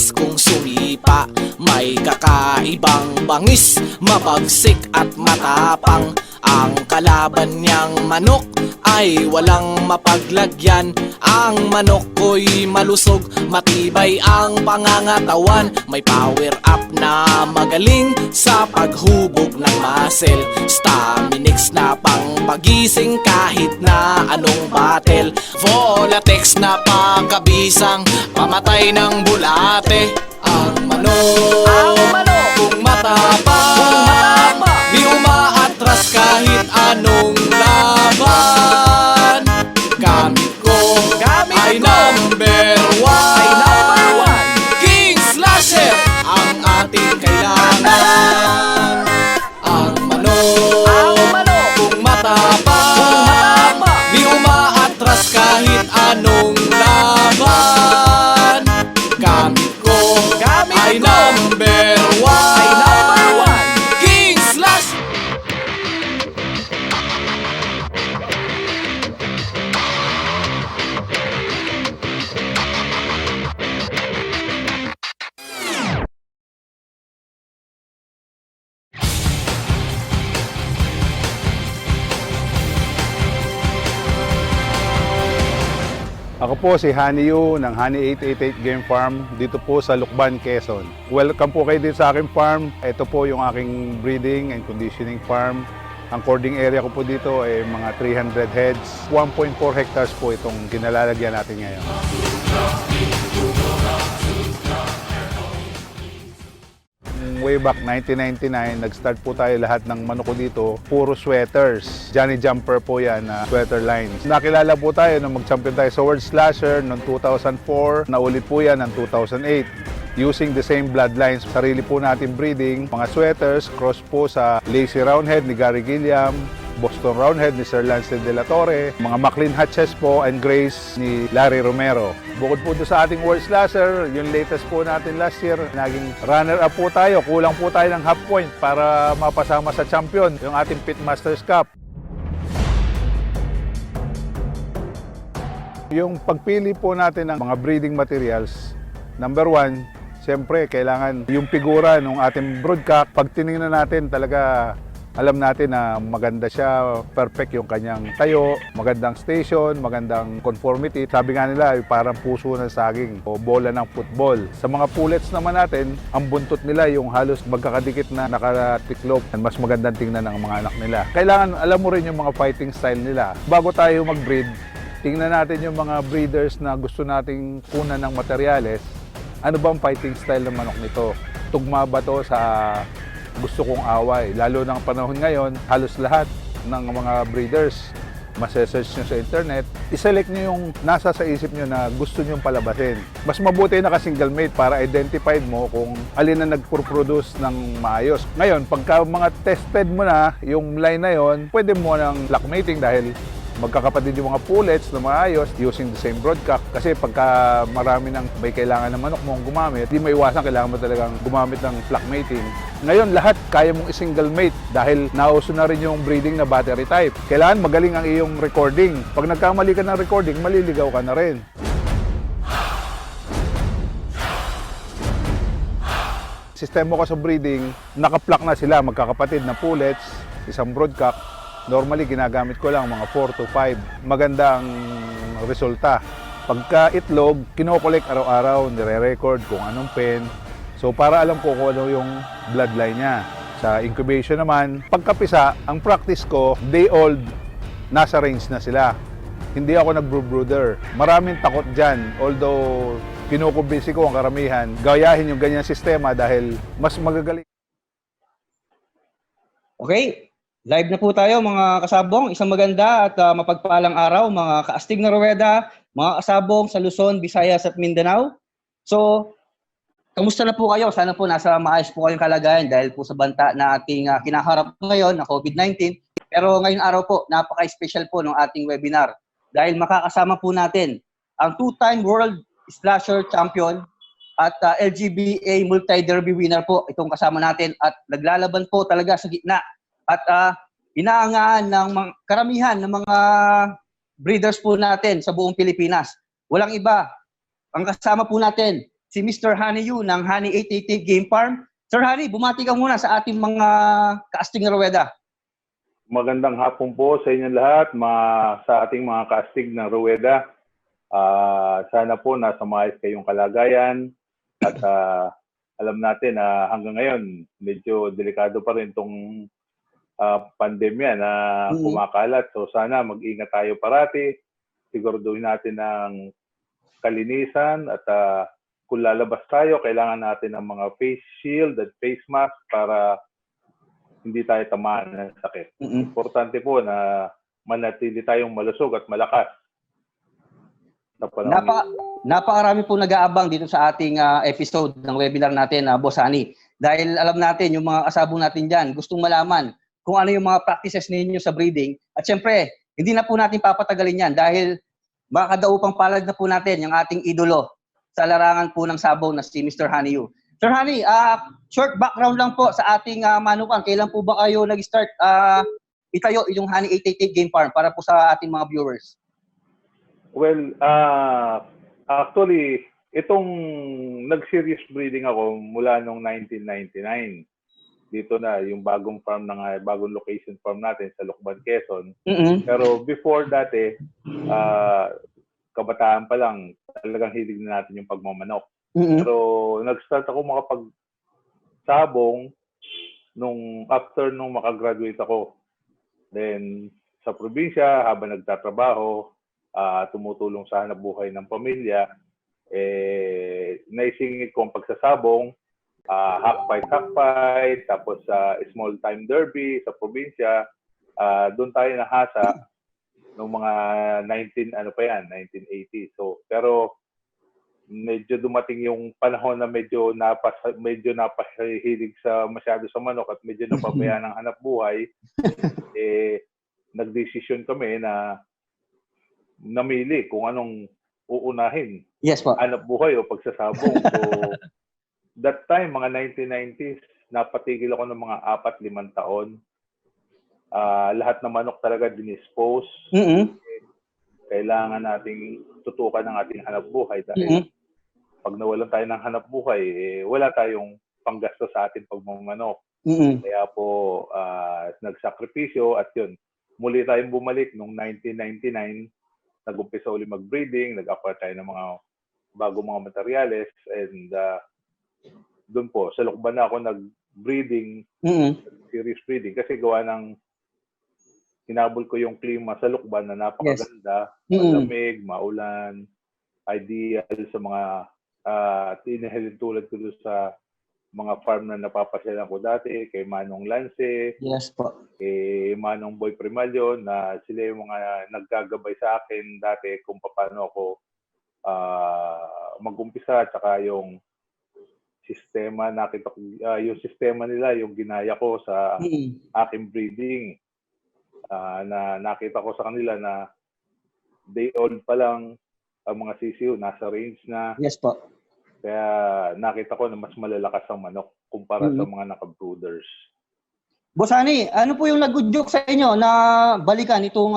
mabilis kung sumipa. May kakaibang bangis, mabagsik at matapang. Ang kalaban niyang manok ay walang mapaglagyan. Ang manok ko'y malusog, matibay ang pangangatawan. May power up na magaling sa paghubog ng muscle. Staminix na pang pagising kahit na anong battle. Volatex na pagkabisang pamatay ng bulate. Ang manok, kung matapang, di umaatras kahit anong laban. Gamit ko ay number one, King Slasher ang ating kailangan. Ang manok, kung matapang, di umaatras kahit anong laban. Gamit ko ay number one, King Slasher. Ako po si Honey Yu ng Honey 888 Game Farm dito po sa Lukban, Quezon. Welcome po kayo dito sa aking farm. Ito po yung aking breeding and conditioning farm. Ang cording area ko po dito ay mga 300 heads. 1.4 hectares po itong kinalalagyan natin ngayon. Way back 1999, nag-start po tayo lahat ng manok ko dito, puro sweaters. Johnny Jumper po yan, sweater lines. Nakilala po tayo nung mag-champion tayo sa World Slasher noong 2004. Naulit po yan ng 2008. Using the same bloodlines, sarili po natin breeding. Mga sweaters, cross po sa Lazy Roundhead ni Gary Gilliam, Boston Roundhead ni Sir Lance de la Torre, mga Maclean Hatches po and Grace ni Larry Romero. Bukod po doon sa ating World Slasher, yung latest po natin last year, naging runner-up po tayo. Kulang po tayo ng half point para mapasama sa champion, yung ating Pitmasters Cup. Yung pagpili po natin ng mga breeding materials, number one, siyempre kailangan yung figura ng ating broodcock. Pag tinignan natin talaga, alam natin na maganda siya, perfect yung kanyang tayo, magandang station, magandang conformity. Sabi nga nila, parang puso ng saging o bola ng football. Sa mga pullets naman natin, ang buntot nila yung halos magkakadikit na nakatiklop. Mas magandang tingnan ng mga anak nila. Kailangan alam mo rin yung mga fighting style nila. Bago tayo mag-breed, tingnan natin yung mga breeders na gusto nating kunan ng materyales. Ano ba ang fighting style ng manok nito? Tugma ba to sa gusto kong away? Lalo ng panahon ngayon, halos lahat ng mga breeders, masesearch nyo sa internet, iselect nyo yung nasa sa isip nyo na gusto nyo palabasin. Mas mabuti na ka-single mate para identified mo kung alin na nagpo-produce ng maayos. Ngayon, pagka mga tested mo na yung line na yon, pwede mo ng flock mating dahil magkakapatid yung mga pullets na maayos using the same broodcock. Kasi pagka marami ng may kailangan ng manok mong gumamit, di maiwasan kailangan mo talagang gumamit ng flock mating. Ngayon lahat kaya mong i-single mate dahil nauso na rin yung breeding na battery type. Kailangan magaling ang iyong recording. Pag nagkamali ka ng recording, maliligaw ka na rin. Sistema ko sa breeding, naka-flock na sila, magkakapatid na pullets, isang broodcock. Normally, ginagamit ko lang mga 4 to 5. Maganda ang resulta. Pagka itlog, kinokolek araw-araw, nire-record kung anong pen. So, para alam ko kung ano yung bloodline niya. Sa incubation naman, pagkapisa, ang practice ko, day old, nasa range na sila. Hindi ako nag-brooder. Maraming takot dyan. Although, kinukumbinsi ko ang karamihan, gayahin yung ganyang sistema dahil mas magagaling. Okay. Live na po tayo mga kasabong. Isang maganda at mapagpalang araw mga kaastig na Rueda, mga kasabong sa Luzon, Visayas at Mindanao. So, kamusta na po kayo? Sana po nasa maayos po kayong kalagayan dahil po sa banta na ating kinaharap ngayon na COVID-19. Pero ngayong araw po, napaka-special po ng ating webinar dahil makakasama po natin ang two-time World Slasher Champion at LGBA Multi-Derby winner po itong kasama natin at naglalaban po talaga sa gitna. At inaangaan ng karamihan ng mga breeders po natin sa buong Pilipinas. Walang iba. Ang kasama po natin, si Mr. Honey Yu ng Honey 888 Game Farm. Sir Honey, bumati ka muna sa ating mga kaastig na ruweda. Magandang hapon po sa inyo lahat, sa ating mga kaastig na ruweda. Sana po nasa maayos kayong kalagayan at alam natin na hanggang ngayon medyo delikado pa rin itong pandemya na kumakalat. So sana mag-ingat tayo parati. Siguraduhin natin ng kalinisan at kung lalabas tayo, kailangan natin ng mga face shield at face mask para hindi tayo tamaan ng sakit. Importante po na manatili tayong malusog at malakas. Napakarami po nag-aabang dito sa ating episode ng webinar natin, Boss Honey. Dahil alam natin, yung mga kasabong natin dyan, gustong malaman kung ano yung mga practices ninyo sa breeding. At syempre, hindi na po natin papatagalin yan dahil makakadaupang palad na po natin yung ating idolo sa larangan po ng sabaw na si Mr. Honey Yu. Sir Honey, short background lang po sa ating manukan. Kailan po ba kayo nag-start itayo yung Honey 888 Game Farm para po sa ating mga viewers? Well, actually, itong nag-serious breeding ako mula noong 1999. Dito na yung bagong farm bagong location farm natin sa Lucban, Quezon. Pero before that kabataan pa lang, talagang hilig na natin yung pagmamanok. Pero nag-start ako makapagsabong after nung makagraduate ako. Then sa probinsya, habang nagtatrabaho, tumutulong sa hanap buhay ng pamilya, naisingit ko ang pagsasabong, hakfight, tapos small time derby sa probinsya. Doon tayo nahasa noong mga 1980. So, pero medyo dumating yung panahon na medyo napahilig masyado sa manok at medyo napabayaan ng hanap buhay. Nagdesisyon kami na namili kung anong uunahin. Yes po. Hanap buhay o pagsasabong. So, that time, mga 1990s, napatigil ako ng mga 4-5 taon. Lahat ng manok talaga dinispose. Kailangan nating tutukan ng ating hanap buhay dahil pag nawalan tayo ng hanap buhay, wala tayong panggasto sa ating pagmamanok. Kaya po, nagsakripisyo at yun. Muli tayong bumalik noong 1999. Nag-umpisa ulit mag-breeding, nag-acquire tayo ng mga bagong mga materyales, and doon po, sa Lucban na ako nag-breeding, serious breeding, kasi gawa ng hinabol ko yung klima sa Lucban na napakaganda, malamig, maulan, ideal sa mga tinahalin tulad ko doon sa mga farm na napapasyalan ko dati, kay Manong Lance, kay Manong Boy Primalyo, na sila yung mga naggagabay sa akin dati kung paano ako mag-umpisa, at saka yung sistema, yung sistema nila, yung ginaya ko sa aking breeding. Na nakita ko sa kanila na day old pa lang ang mga sisiw, nasa range na. Yes po. Kaya nakita ko na mas malalakas ang manok kumpara sa mga naka-brooders. Boss Honey, ano po yung nag-joke sa inyo na balikan itong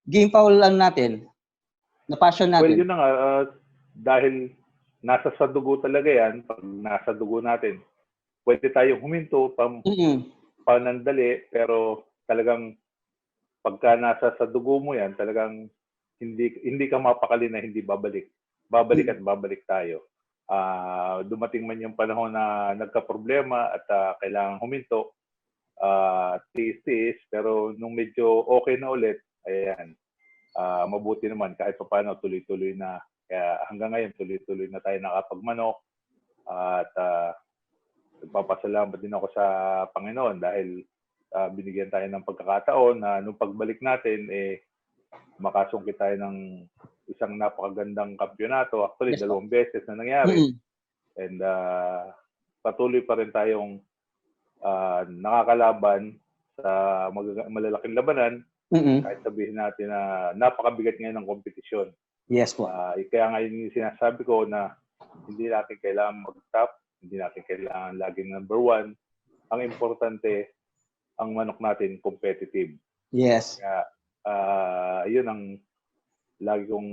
game fowl natin? Na passion natin? Well, yun na nga. Dahil nasa sa dugo talaga yan, pag nasa dugo natin, pwede tayong huminto, panandali, pero talagang pagka nasa sa dugo mo yan, talagang hindi ka mapakali na hindi babalik. Babalik at babalik tayo. Dumating man yung panahon na nagka-problema at kailangan huminto, tiis-tiis, pero nung medyo okay na ulit, ayan, mabuti naman kahit pa paano tuloy-tuloy na. Kaya hanggang ngayon tuloy-tuloy na tayo nakapagmanok, at nagpapasalamat din ako sa Panginoon dahil binigyan tayo ng pagkakataon na nung pagbalik natin, makasungkit tayo ng isang napakagandang kampyonato. Actually, 2 beses na nangyari. And patuloy pa rin tayong nakakalaban sa malalaking labanan. Kahit sabihin natin na napakabigat ngayon ng kompetisyon. Yes po. Kaya ngayon yung sinasabi ko na hindi natin kailangan mag-top, hindi natin kailangan laging number 1. Ang importante, ang manok natin competitive. Yes. Kaya yun ang lagi kong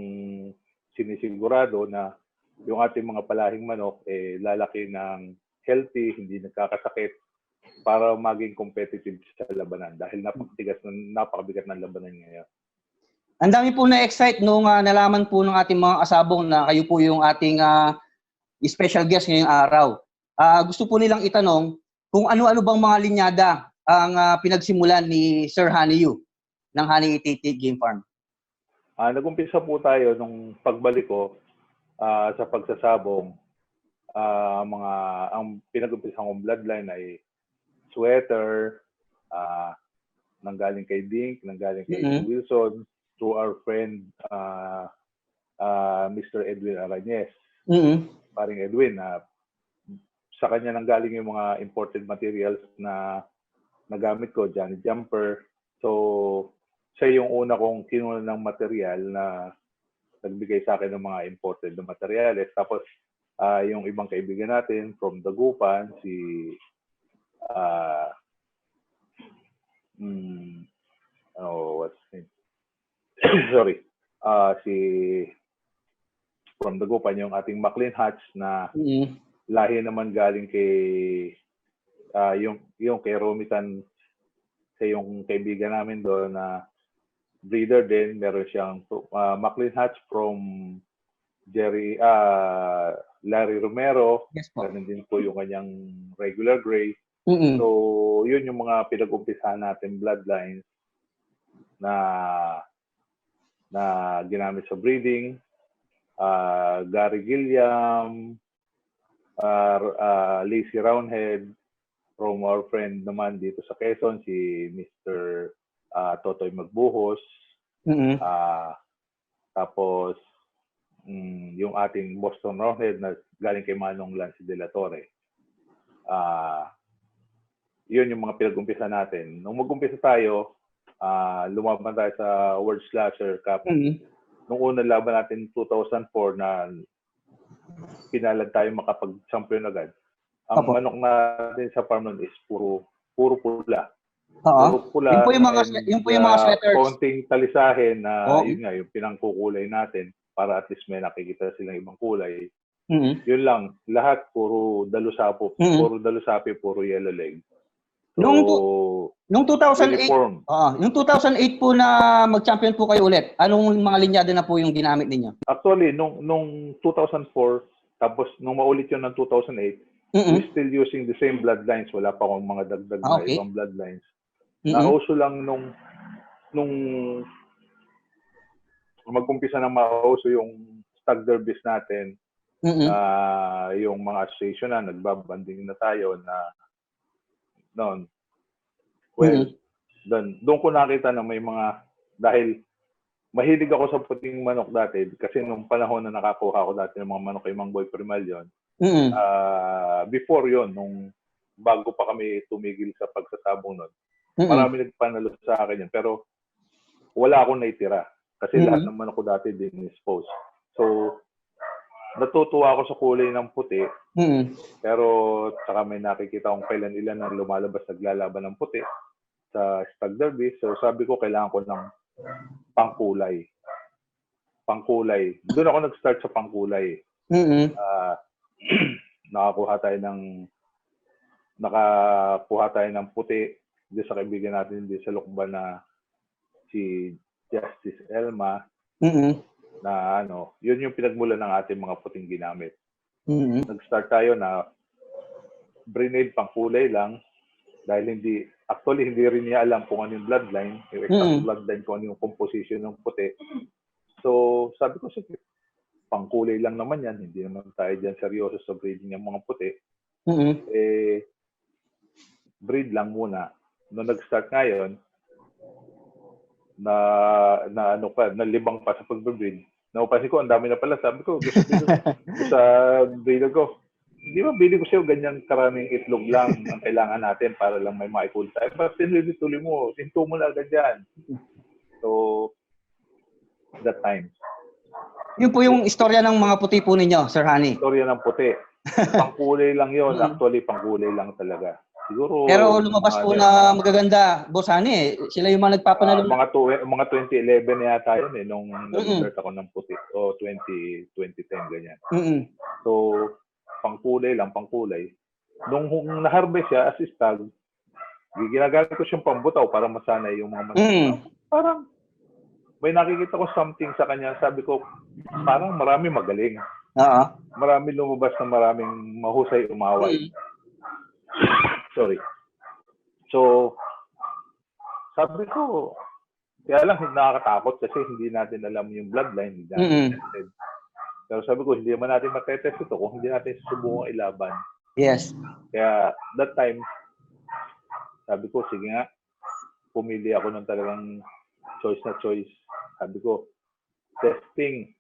sinisigurado na yung ating mga palahing manok lalaki ng healthy, hindi nagkakasakit para maging competitive sa labanan dahil napakabigat ng labanan ngayon. Ang dami po na-excite nung nalaman po ng ating mga kasabong na kayo po yung ating special guest ngayong araw. Gusto po nilang itanong kung ano-ano bang mga linyada ang pinagsimulan ni Sir Honey Yu ng Honey 88 Game Farm. Nag-umpisa po tayo nung pagbalik ko sa pagsasabong. Ang pinag-umpisa kong bloodline ay sweater, nanggaling kay Dink, nanggaling kay Wilson, to our friend Mr. Edwin Arañez. Paring Edwin, sa kanya nanggaling yung mga imported materials na nagamit ko, Johnny Jumper. So, siya yung una kong kinuha ng material na nagbigay sa akin ng mga imported na materials. Tapos, yung ibang kaibigan natin from Dagupan, si what's his name? Sorry. Si from Dagupan, yung ating McLean Hatch na lahi naman galing kay yung kay Romitan, sa yung kaibigan namin doon na breeder din. Meron siyang McLean Hatch from Larry Romero. Yes po. Ganun din po yung kanyang regular gray. So, yun yung mga pinag-umpisahan natin bloodlines na ginamit sa breeding. Gary Gilliam, Lazy Roundhead, from our friend naman dito sa Quezon, si Mr. Totoy Magbuhos. Tapos, yung ating Boston Roundhead na galing kay Manong Lance de la Torre. Yun yung mga pinag-umpisa natin. Nung mag-umpisa tayo, lumaban tayo sa World Slasher Cup. Nung unang laban natin 2004 na pinalad tayo makapag-champion agad. Ang manok natin sa farm nun is puro pula. Puro pula. Yung po yung mga sweaters. Konting talisahin na yun nga, yung pinangkukulay natin para at least may nakikita silang ibang kulay. Yun lang. Lahat puro dalusapo. Puro dalusapi, puro yellow leg. So, Nung 2008, yung 2008 po na mag-champion po kayo ulit, anong mga linyada na po yung ginamit ninyo? Actually, nung 2004, tapos nung maulit yun ng 2008, we're still using the same bloodlines. Wala pa akong mga dagdag na ibang bloodlines. Nauso lang nung mag-umpisa na mauso yung stag derbies natin, yung mga association na nagbabanding na tayo na noon. Well, doon ko nakita na may mga, dahil mahilig ako sa puting manok dati, kasi nung panahon na nakakuha ko dati ng mga manok kay Mang Boy Primalyon, before yon, nung bago pa kami tumigil sa pagsasabong nun, marami nagpanalo sa akin yun, pero wala akong naitira, kasi lahat ng manok ko dati din-dispose. So, natutuwa ako sa kulay ng puti, pero saka may nakikita akong kailan ilan na lumalabas naglalaban ng puti sa stag derby. So sabi ko kailangan ko ng pangkulay. Doon ako nag-start sa pangkulay. Nakakuha tayo ng puti doon sa kaibigan natin din sa Lukban na si Justice Elma. Na yun yung pinagmulan ng ating mga puting ginamit. Nag-start tayo na brigade pangkulay lang dahil hindi rin niya alam kung ano yung bloodline, yung exact bloodline, kung ano yung composition ng puti. So, sabi ko, sige, pangkulay lang naman yan. Hindi naman tayo dyan seryoso sa breeding ng mga puti. Breed lang muna. Nung nag-start ngayon, na libang pa sa pag-breed. Napapansin ko, ang dami na pala. Sabi ko, gusto sa breeder ko, di ba bili ko sa'yo ganyan karaming itlog lang ang kailangan natin para lang may maikul tayo. But tuloy mo, tinto mo na agad yan. So, that time. Yun po yung istorya ng mga puti po ninyo, Sir Honey. Istorya ng puti. Pangkulay lang yon. Actually, pangkulay lang talaga. Siguro Pero lumabas po na magaganda, Boss Hani, sila yung mga nagpapanalo. mga 2011 yata yun nung nag-start ako ng puti o 2010 ganyan. So pangkulay. Nung na-harvest siya as stag, ginagamit ko siyang pambutaw para masanay yung mga manok. Parang may nakikita ko something sa kanya, sabi ko parang marami magaling. Marami lumabas na maraming mahusay umaway. Sorry. So, sabi ko, kaya lang nakakatakot kasi hindi natin alam yung bloodline. Hindi natin tested. Pero sabi ko, hindi naman natin matetest ito kung hindi natin susubukan ilaban. Yes. Kaya that time, sabi ko, sige nga, pumili ako ng talagang choice. Sabi ko, testing.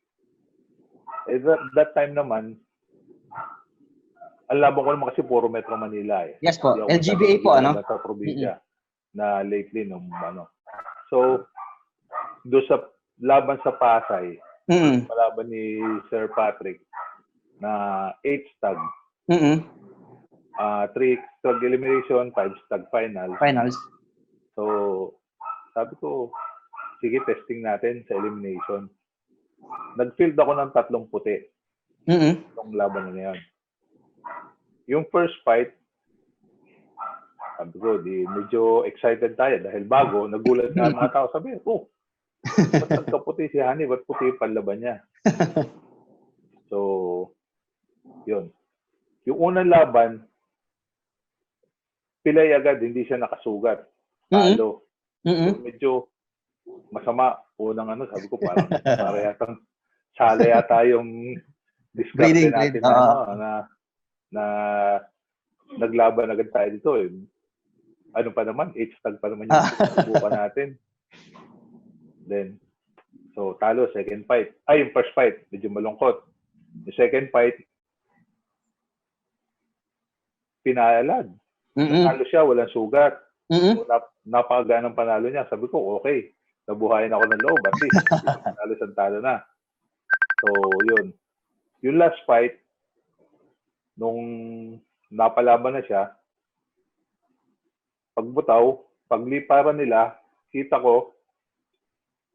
That time naman, ang laban ko naman kasi puro Metro Manila eh. Yes po. LGBA po, ano? Sa probinsya na lately nung ano. So, doon sa laban sa Pasay, malaban ni Sir Patrick na 8 stag. 3 stag elimination, 5 stag finals. So, sabi ko, sige, testing natin sa elimination. Nag-field ako ng 3 puti. Itong laban na yan. Yung first fight, sabi ko, medyo excited tayo dahil bago, nagulat na mga tao. Sabi, ba't nagkaputi si Hani? Ba't puti yung panlaban niya? So, yun. Yung unang laban, pilay agad, hindi siya nakasugat. Talo. So, medyo masama. Unang sabi ko, parang sala yata yung discard natin na naglaban agad tayo dito eh. Ano pa naman, 8 stag pa naman yung subukan natin. Then, so talo, second fight. Yung first fight, medyo malungkot. Yung second fight, pinalad. Natalo siya, walang sugat. So, napakagaan ng panalo niya. Sabi ko, okay. Nabuhayan ako ng loob. At least, talo na. So, yun. Yung last fight, nung napalaban na siya, pagbutaw, pagliparan nila, kita ko,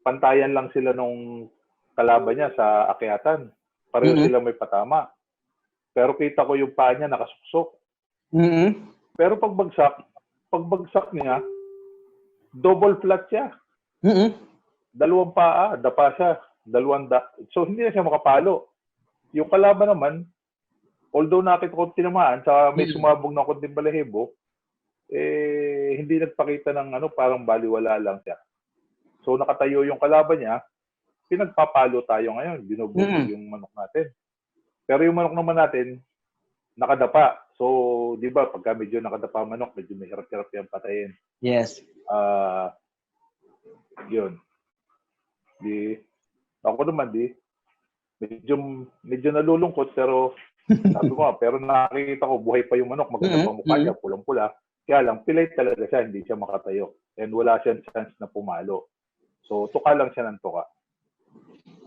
pantayan lang sila nung kalaban niya sa akyatan. Pareho sila may patama. Pero kita ko yung paa niya nakasuksok. Pero pagbagsak niya, double flat siya. Dalawang paa, dapa siya. So, hindi na siya makapalo. Yung kalaban naman, although nakita ko tinamaan, saka may sumabog na konting balahibo, hindi nagpakita ng parang baliwala lang siya. So, nakatayo yung kalaban niya, pinagpapalo tayo ngayon, binubog yung manok natin. Pero yung manok naman natin, nakadapa. So, di ba, pagka medyo nakadapa manok, medyo may hirap-hirap yan patayin. Yes. Yun. Ako naman, medyo nalulungkot, pero sabi ko pero nakikita ko, buhay pa yung manok, maganda pa mukha niya, pulang-pula. Kaya lang, pilay talaga siya, hindi siya makatayo. And wala siyang chance na pumalo. So, tuka lang siya ng tuka.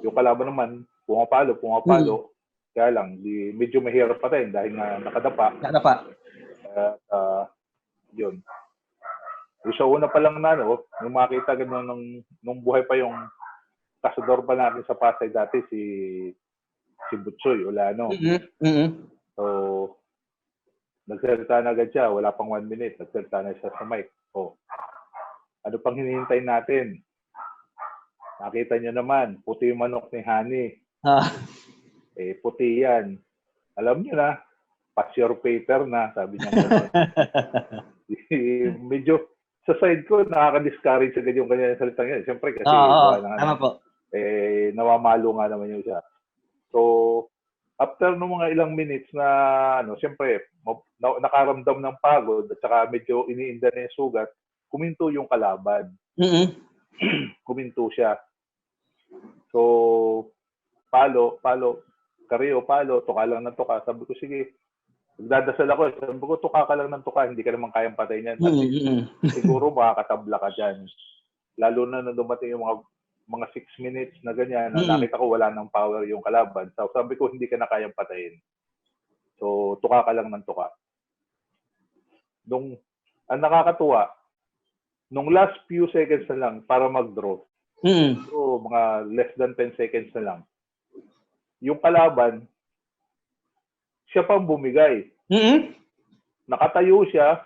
Yung kalaban naman, pumapalo. Kaya lang, medyo mahirap pa tayo dahil nga nakadapa. Yun. Yung sa una pa lang nung makita gano'n nung buhay pa yung kasador pa natin sa Pasay dati, si Butchoy Olano. So, nagsalita na agad siya. Wala pang 1 minute. Nagsalita na siya sa mic. Ano pang hinihintay natin? Nakita niyo naman, puti yung manok ni Hani. Puti yan. Alam niyo na, pass your paper na, sabi niya. Medyo, sa side ko, nakaka-discourage agad yung kanya salita niya. Siyempre, kasi tama po. Nawamalo nga naman yung siya. So, after ng mga ilang minutes na, siyempre, nakaramdam ng pagod at saka medyo iniinda na yung sugat, kuminto yung kalaban. Kuminto siya. So, palo, tuka lang ng tuka. Sabi ko, sige, nagdadasal ako. Sabi ko, tuka ka lang ng tuka, hindi ka naman kayang patayin yan. Siguro makakatabla ka dyan. Lalo na dumating yung mga 6 minutes na ganyan, nakita ko wala ng power yung kalaban. So, sabi ko, hindi ka na kayang patayin. So, tuka ka lang ng tuka. ang nakakatuwa, nung last few seconds na lang para mag-draw, so mga less than 10 seconds na lang, yung kalaban, siya pang bumigay. Nakatayo siya,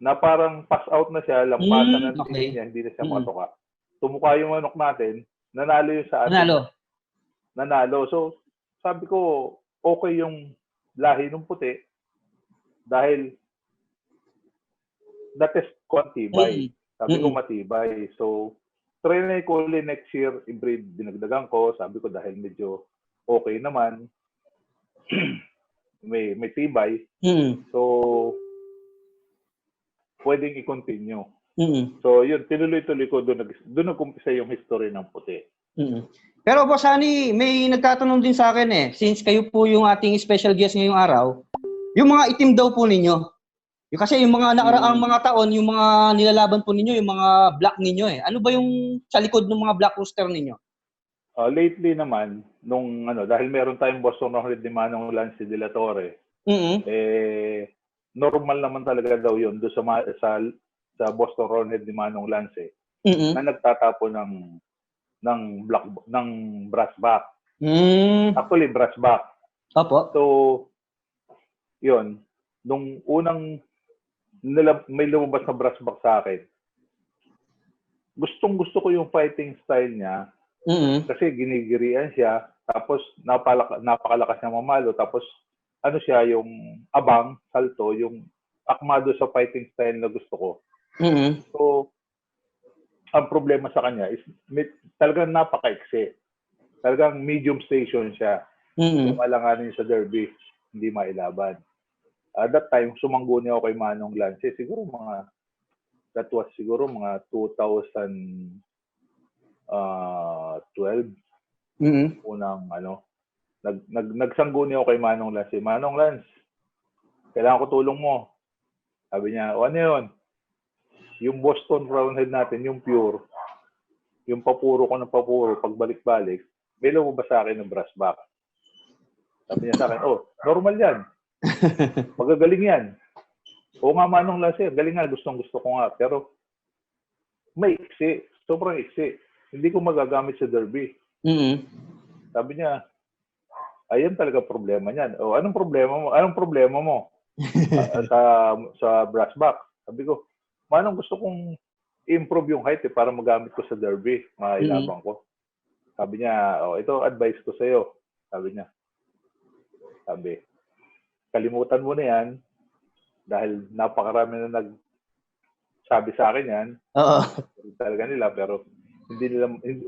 na parang pass out na siya, lampasan ng tingin niya, hindi na siya makatuka. Tumuka yung manok natin, nanalo yung sa atin. Nanalo. So, sabi ko, okay yung lahi ng puti dahil na-test ko matibay. Sabi ko matibay. So, trinay ko ulit next year, i-breed, dinagdagan ko. Sabi ko dahil medyo okay naman, may tibay. So, pwedeng i-continue. So, yun, tinuloy-tuloy ko, doon nag-umpisa yung history ng puti. Pero Boss Hani, may nagtatanong din sa akin since kayo po yung ating special guest ngayong araw, yung mga itim daw po ninyo. Kasi yung mga naaraang mga taon, yung mga nilalaban po ninyo, yung mga black ninyo Ano ba yung sa likod ng mga black rooster ninyo? Lately naman, dahil meron tayong Boston Red ni Manong Lance de la Torre, normal naman talaga daw yun doon sa Boston Red ni Manong Lance na nagtatapo ng brass back. Actually, brass back. Opo. So, yun. Nung unang may lumabas na brass back sa akin, gustong-gusto ko yung fighting style niya kasi ginigirian siya, tapos napakalakas niya mamalo, tapos siya, yung abang, salto, yung akmado sa fighting style na gusto ko. So, ang problema sa kanya is talagang napaka-iksi. Talagang medium station siya. Kung alanganin sa derby, hindi mailaban. At that time, sumangguni ako kay Manong Lance. That was siguro mga 2012. Unang nagsangguni ako kay Manong Lance. Manong Lance, kailangan ko tulong mo. Sabi niya, ano yun? Yung Boston Roundhead natin, yung pure, yung papuro ko ng papuro, pagbalik-balik, may lumabas sa akin ng brass back. Sabi niya sa akin, normal yan. Magagaling yan. Oo nga, Manong Lance, galing nga, gustong-gusto ko nga. Pero may iksi, sobrang iksi. Hindi ko magagamit sa derby. Sabi niya, ayan talaga problema niyan. Anong problema mo? Sa brass back. Sabi ko, Manong, gusto kong improve yung height para magamit ko sa derby, mailabang ko. Sabi niya, ito advice ko sa iyo. Sabi niya. Kalimutan mo na yan dahil napakarami na nagsabi sa akin yan. Talaga nila, pero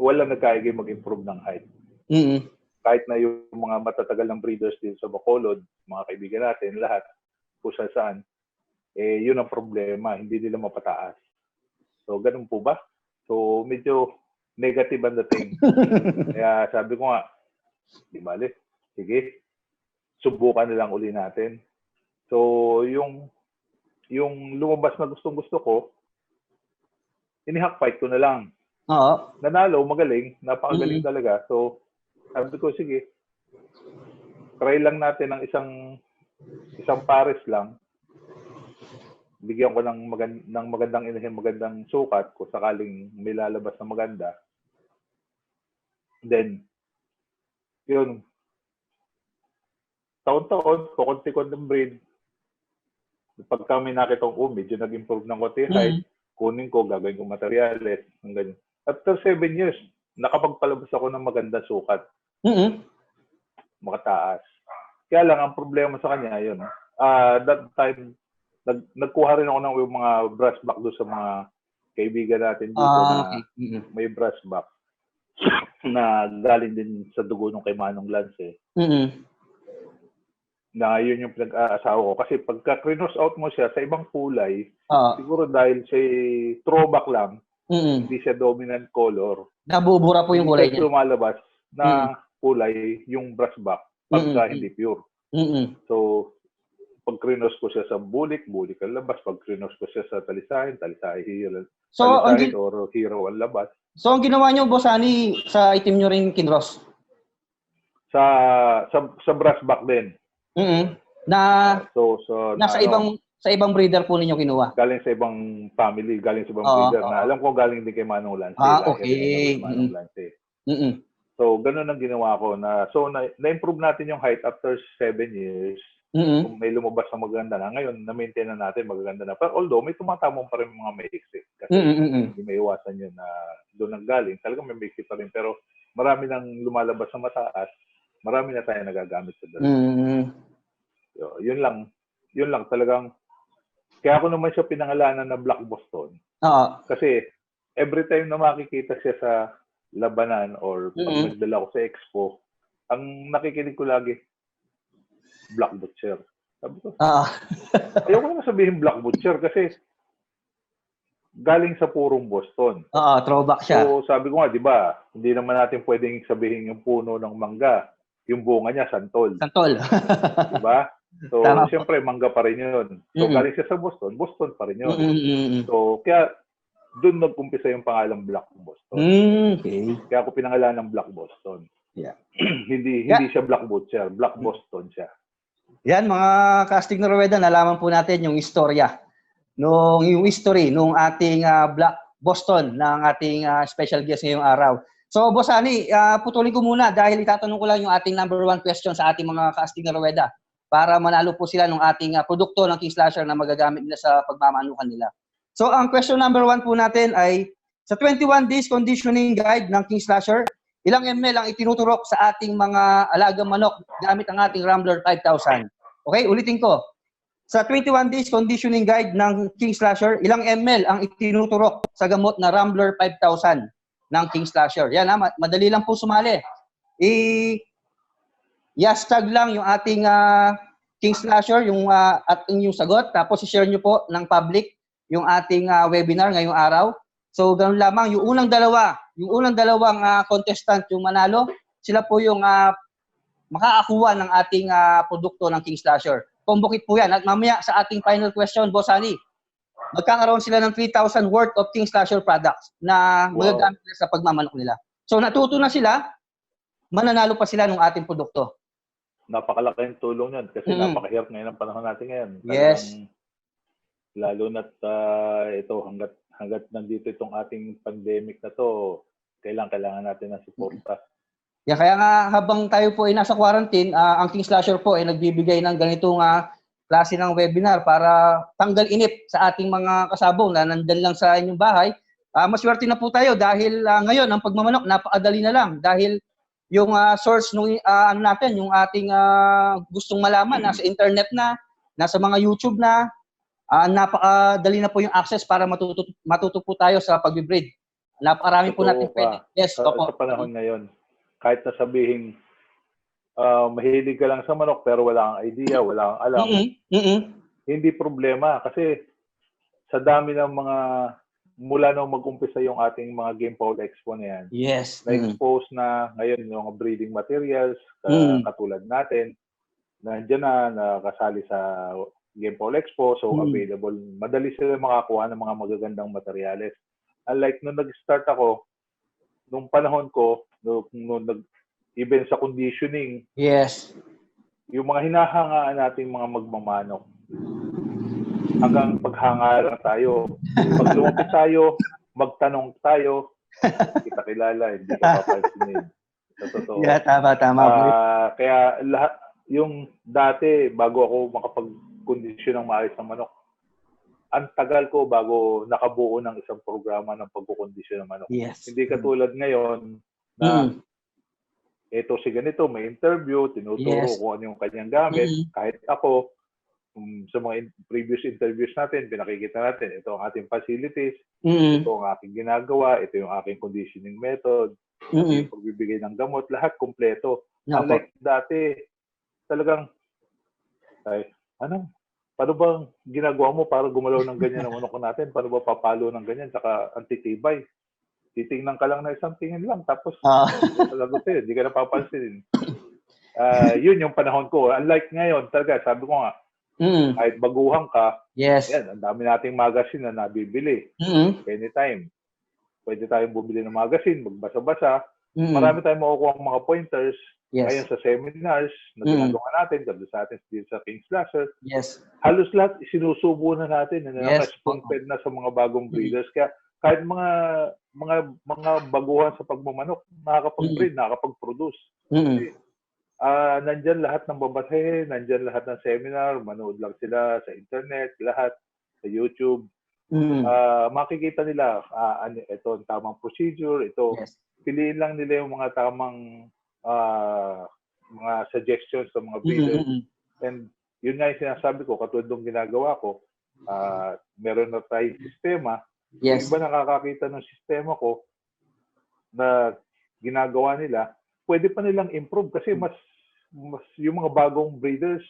walang nagkaigay mag-improve ng height. Kahit na yung mga matatagal ng breeders din sa Bacolod, mga kaibigan natin, lahat, kung saan, yun ang problema, hindi nila mapataas. So, ganun po ba? So, medyo negative ang dating. Kaya sabi ko nga, di bale, sige, subukan na lang uli natin. So, yung lumabas na gustong-gusto ko, inihack fight ko na lang. Nanalo, magaling, napakagaling talaga. So, sabi ko, sige, try lang natin ng isang pares lang. Bigyan ko ng magandang inahin, magandang sukat kung sakaling may lalabas na maganda. Then, yun, taon-taon, kukunti-kunting breed. Pag kami nakita ko, medyo nag-improve ng konti height, kunin ko, gagawin ko materials, ng ganyan. After 7 years, nakapagpalabas ako ng magandang sukat. Makataas. Kaya lang, ang problema sa kanya, yun. That time, nagkuha rin ako ng mga brass back doon sa mga kaibigan natin dito na may brass back na galing din sa dugo ng kay Manong Lance. Na yun yung pinag-aasawa ko. Kasi pagka crinos out mo siya sa ibang kulay, siguro dahil siya throwback lang, hindi siya dominant color. Nabubura po yung kulay niya. Lumalabas na kulay yung brass back pagka hindi pure. So, pag krinos ko siya sa bulik ang labas. Pag krinos ko siya sa talisahin, hero. So, or hero ang labas. So, ang ginawa niyo, Boss Hani, sa itim niyo rin kinross? Sa brass back din. Na, so nasa sa ibang breeder po ninyo kinuha? Galing sa ibang family, galing sa ibang Oo, breeder na oo. alam ko galing din kay Manong Lance. Okay. Kay Manong Lance. Mm-mm. So, ganun ang ginawa ko na-improve natin yung height after 7 years. Mm-mm. Kung may lumabas na maganda na, ngayon, na-maintain na natin magaganda na. Pero although, may tumatamong pa rin mga maiksi. Kasi hindi may iwasan yun na doon ang galing. Talagang may maiksi pa rin. Pero marami nang lumalabas sa mataas. Marami na tayo nagagamit sa dalawa. So, yun lang talagang. Kaya ako naman siya pinangalanan na Black Boston. Kasi every time na makikita siya sa labanan or pag nagdala ko sa expo, ang nakikinig ko lagi, Black Butcher. Sabi ko, ayoko naman sabihin Black Butcher kasi galing sa purong Boston. Throwback siya. So sabi ko nga, di ba, hindi naman natin pwedeng sabihin yung puno ng mangga, yung bunga niya, santol. Santol. Di ba? So, siyempre, mangga pa rin yun. So, galing siya sa Boston, Boston pa rin yun. So, kaya, doon nag-umpisa yung pangalang Black Boston. Okay. Kaya ako pinangalan ng Black Boston. Yeah. hindi siya Black Butcher, Black Boston siya. Yan, mga Kaastig na Rueda, nalaman po natin yung istorya. Yung history nung ating Black Boston ng ating special guest ngayong araw. So, Boss Ani, putulin ko muna dahil itatanong ko lang yung ating number 1 question sa ating mga Kaastig na Rueda para manalo po sila ng ating produkto ng King Slasher na magagamit nila sa pagmamanukan nila. So, ang question number 1 po natin ay, sa 21 days conditioning guide ng King Slasher, ilang ml ang itinuturok sa ating mga alagang manok gamit ang ating Rambler 5000? Okay, ulitin ko. Sa 21 days conditioning guide ng King Slasher, ilang ml ang itinuturok sa gamot na Rambler 5000 ng King Slasher? Yan madali lang po sumali. I-hashtag lang yung ating King Slasher, at yung sagot, tapos i-share nyo po ng public yung ating webinar ngayong araw. So, ganun lamang, yung unang dalawang contestant yung manalo, sila po yung makakakuha ng ating produkto ng King Slasher. Kumbukit po yan. At mamaya sa ating final question, Boss Ani, magkakaroon sila ng 3,000 worth of King Slasher products na magagamit nila sa pagmamanok nila. So, natuto na sila, mananalo pa sila ng ating produkto. Napakalaking tulong yan kasi napakahirap ngayon ang panahon natin ngayon. Yes. Lalo na't ito hanggat nandito itong ating pandemic na to, kailangan natin ng suporta. Yeah, kaya nga habang tayo po ay nasa quarantine, ang King Slasher po ay nagbibigay ng ganitong klase ng webinar para tanggal inip sa ating mga kasabong na nandyan lang sa inyong bahay. Maswerte na po tayo dahil ngayon ang pagmamanok napakadali na lang dahil yung source nung natin, yung ating gustong malaman nasa internet na, nasa mga YouTube na, napakadali na po yung access para matuto po tayo sa pagbe-breed. Napakarami po natin pwede. Yes, sa panahon ngayon, kahit na sabihin mahilig ka lang sa manok pero wala kang idea, wala kang alam, hindi problema kasi sa dami ng mga mula nung mag-umpisa yung ating mga Game Paul Expo na yan. Yes. Na-expose na ngayon yung mga breeding materials katulad natin. Nandiyan na nakasali sa Game Paul Expo, so available. Madali sila makakuha ng mga magagandang materyales. Unlike nung nag-start ako, nung panahon ko, nung even sa conditioning, yes, yung mga hinahangaan nating mga magmamanok, hanggang paghanga lang tayo. Pag lumapit tayo, magtanong tayo, kita kilala, hindi ka papansinin. Sa totoo. Yeah, tama. Kaya lahat, yung dati, bago ako makapag-kondisyon ng maayos ng manok, ang tagal ko bago nakabuo ng isang programa ng pagkukondisyon ng manok. Yes. Hindi katulad ngayon na ito si ganito, may interview, tinuturo kung ano yung kanyang gamit. Kahit ako, sa mga previous interviews natin, pinakikita natin, ito ang ating facilities, ito ang aking ginagawa, ito yung aking conditioning method, yung pagbibigay ng gamot, lahat kompleto. Unlike dati, talagang, paano bang ginagawa mo para gumalaw ng ganyan ang manok natin? Paano ba papalo ng ganyan? Saka antitibay. Titingnan ka lang na isang tingin lang, tapos talaga sa'yo, hindi ka napapansin. Yun yung panahon ko. Unlike ngayon, talaga, sabi ko nga, kahit baguhan ka, yan, ang dami nating magazine na nabibili. Anytime. Pwede tayong bumili ng magazine, magbasa-basa. Marami tayong makukuha ang mga pointers Yes. Ngayon sa seminars na ginagawa natin, sabi sa atin sa King Slasher, Yes. halos lahat isinusubo na natin na Yes. compared na sa mga bagong breeders. Kaya kahit mga baguhan sa pagmamanok, nakakapag-breed, nakakapag-produce. Nandyan lahat ng babasahin, nandyan lahat ng seminar, manood lang sila sa internet, lahat, sa YouTube. Makikita nila, ito ang tamang procedure, ito, piliin lang nila yung mga tamang mga suggestions sa mga breeders. And yun nga yung sinasabi ko, katulad ng ginagawa ko, meron na tayong sistema. Yes. Iba nakakakita ng sistema ko na ginagawa nila, pwede pa nilang improve kasi mas yung mga bagong breeders,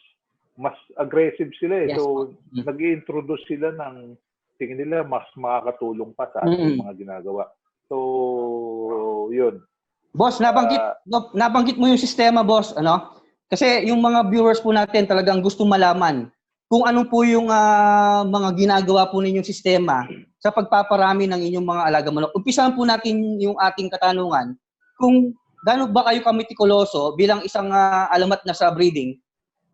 mas aggressive sila eh. Yes. So, nag-i-introduce sila ng tingin nila mas makakatulong pa sa ating mga ginagawa. So, yun. Boss, nabanggit mo yung sistema, boss, ano? Kasi yung mga viewers po natin talagang gusto malaman kung ano po yung mga ginagawa po ninyong sistema sa pagpaparami ng inyong mga alaga manok. Umpisahan po natin yung ating katanungan kung gaano ba kayo kamitikuloso bilang isang alamat na sa breeding,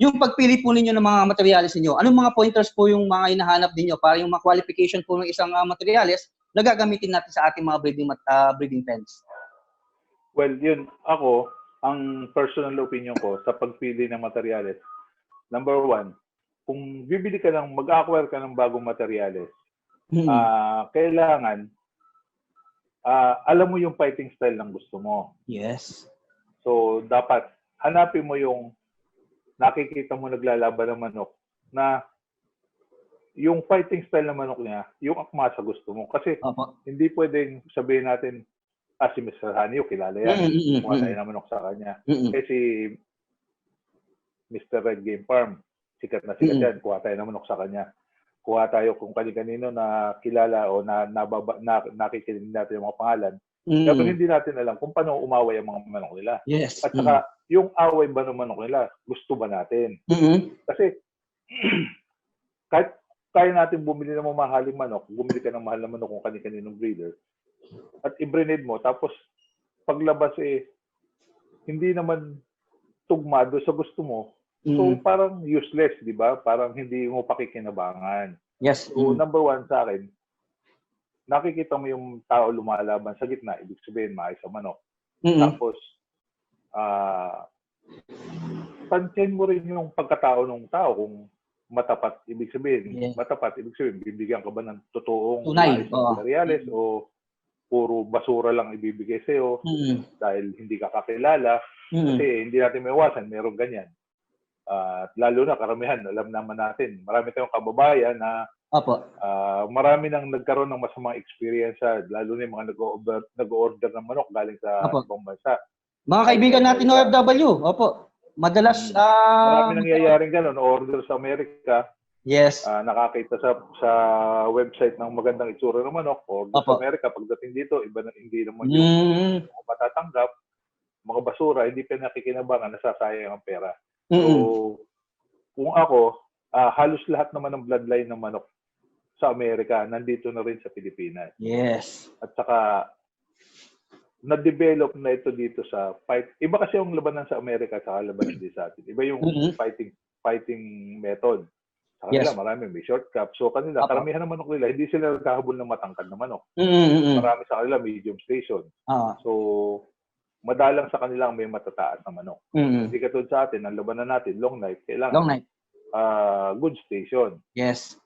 yung pagpili po ninyo ng mga materials niyo. Anong mga pointers po yung mga hinahanap niyo para yung mga qualification po ng isang materials na gagamitin natin sa ating mga breeding pens? Well, yun, ako, ang personal opinion ko sa pagpili ng materyales, number one, kung bibili ka ng, mag-acquire ka ng bagong materyales, kailangan, alam mo yung fighting style ng gusto mo. Yes. So, dapat, hanapin mo yung nakikita mo naglalaban ng manok na yung fighting style ng manok niya, yung akma sa gusto mo. Kasi, hindi pwedeng sabihin natin, si Mr. Hanyo, kilala yan. Kuha tayo ng manok sa kanya. Si Mr. Red Game Farm, sikat na sikat yan. Kuha tayo ng manok sa kanya. Kuha tayo kung kanino na kilala o nakikinig natin yung mga pangalan. Pero hindi natin alam kung paano umaway ang mga manok nila. Yes. At saka, yung away ba ng manok nila, gusto ba natin? Kasi, kahit kaya natin bumili ng mamahaling manok, bumili ka ng mahal na manok kung kaninong breeder, at i-breed mo, tapos paglabas hindi naman tugmado sa gusto mo. So parang useless, di ba? Parang hindi mo pakikinabangan. Yes. So number one sa akin, nakikita mo yung tao lumalaban sa gitna, ibig sabihin maayos ang manok. Tapos, pansinin mo rin yung pagkatao ng tao kung matapat, ibig sabihin, bibigyan ka ba ng totoong maayos na materials o puro basura lang ibibigay sa'yo dahil hindi ka kakilala. Kasi hindi natin maiwasan, meron ganyan. Lalo na karamihan, alam naman natin, marami tayong kababayan na marami nang nagkaroon ng masamang experience, lalo na yung mga nag-order ng manok galing sa ibang bansa. Mga kaibigan natin OFW, madalas marami nangyayaring gano'n, order sa Amerika. Yes. Nakakita sa website ng magandang itsura ng manok, order sa Amerika, pagdating dito, iba na, hindi naman yung matatanggap, mga basura, hindi pa nakikinabangan, nasasayang ang pera. So, kung ako, halos lahat naman ng bloodline ng manok sa Amerika, nandito na rin sa Pilipinas. Yes. At saka, na-develop na ito dito sa fight. Iba kasi yung labanan sa Amerika sa labanan dito sa atin. Iba yung fighting method. Sa kanila, marami may shortcut. So kanila, karamihan ng manok nila, hindi sila nagkahabol ng matangkad na manok. Marami sa kanila, medium station. So, madalang sa kanila ang may matataas na manok. Hindi katulad sa atin, ang labanan natin, long night, kailangan good station. Yes.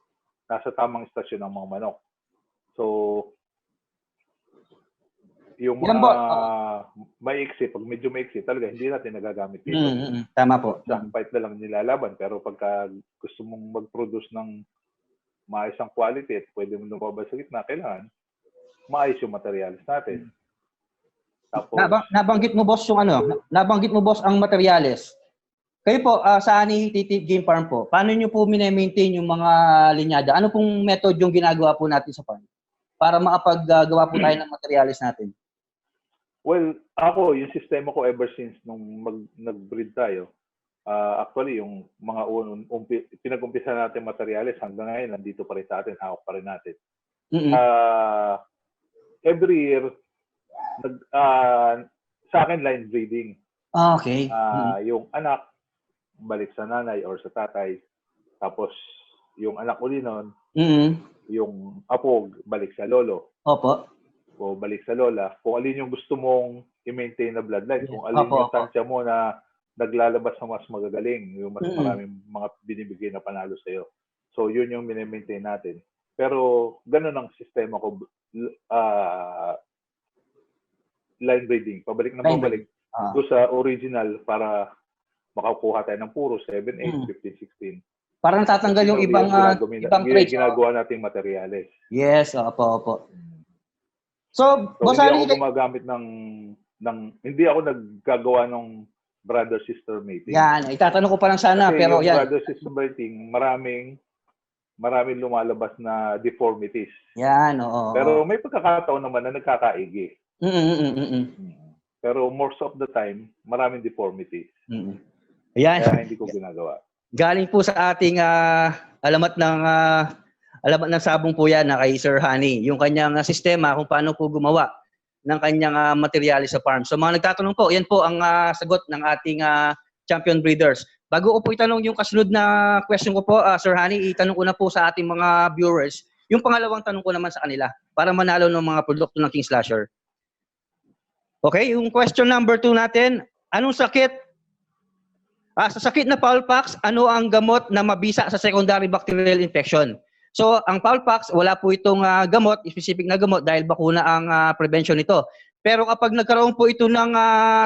Nasa tamang istasyon ng mga manok. So, yung mga maiksi, pag medyo maiksi, talaga hindi natin nagagamit dito. Tama po. Fight na lang nilalaban. Pero pagka gusto mong mag-produce ng maayos ang quality at pwede mo lumabas sa gitna, kailangan maayos yung materials natin. Tapos, nabanggit mo boss yung nabanggit mo boss ang materials. Kayo po, sa Titi Game Farm po, paano nyo po maintain yung mga linyada? Ano pong method yung ginagawa po natin sa farm? Para makapaggawa po tayo ng materials natin. Well, ako, yung sistema ko ever since nung nag-breed tayo, actually, yung mga pinag-umpisa natin materials hanggang ngayon, nandito pa rin sa atin, hawak pa rin natin. Every year, sa akin, line breeding. Okay. Yung anak, balik sa nanay or sa tatay. Tapos, yung anak uli nun, yung apo, balik sa lolo. Opo. O balik sa lola. Kung alin yung gusto mong i-maintain na bloodline. Kung alin Opo, yung tansya mo na naglalabas ng mas magagaling. Yung mas maraming mga binibigay na panalo sa'yo. So, yun yung mini-maintain natin. Pero, ganun ang sistema ko. Line breeding. Pabalik na pabalik. Doon sa original para makakuha tayo ng puro 7, 8, 15, 16. Para natatanggal yung ibang traits. Ginagawa nating materyales. Yes, opo. So hindi ako gumagamit ng hindi ako naggagawa ng brother-sister mating. Yan, itatanong ko pa lang sana. Kasi pero yung yan. brother-sister mating, maraming lumalabas na deformities. Yan, oo. Pero may pagkakataon naman na nagkakaigi. Pero most of the time, maraming deformities. Ayan. Kaya hindi ko ginagawa. Galing po sa ating alamat ng sabong po yan na kay Sir Honey. Yung kanyang sistema kung paano po gumawa ng kanyang materyales sa farm. So mga nagtatanong po, yan po ang sagot ng ating champion breeders. Bago ko po itanong yung kasunod na question ko po, Sir Honey, itanong ko na po sa ating mga viewers. Yung pangalawang tanong ko naman sa kanila para manalo ng mga produkto ng King Slasher. Okay, yung question number 2 natin, anong sakit? Sa sakit na Foulpox, ano ang gamot na mabisa sa secondary bacterial infection? So, ang Foulpox, wala po itong gamot, specific na gamot dahil bakuna ang prevention nito. Pero kapag nagkaroon po ito ng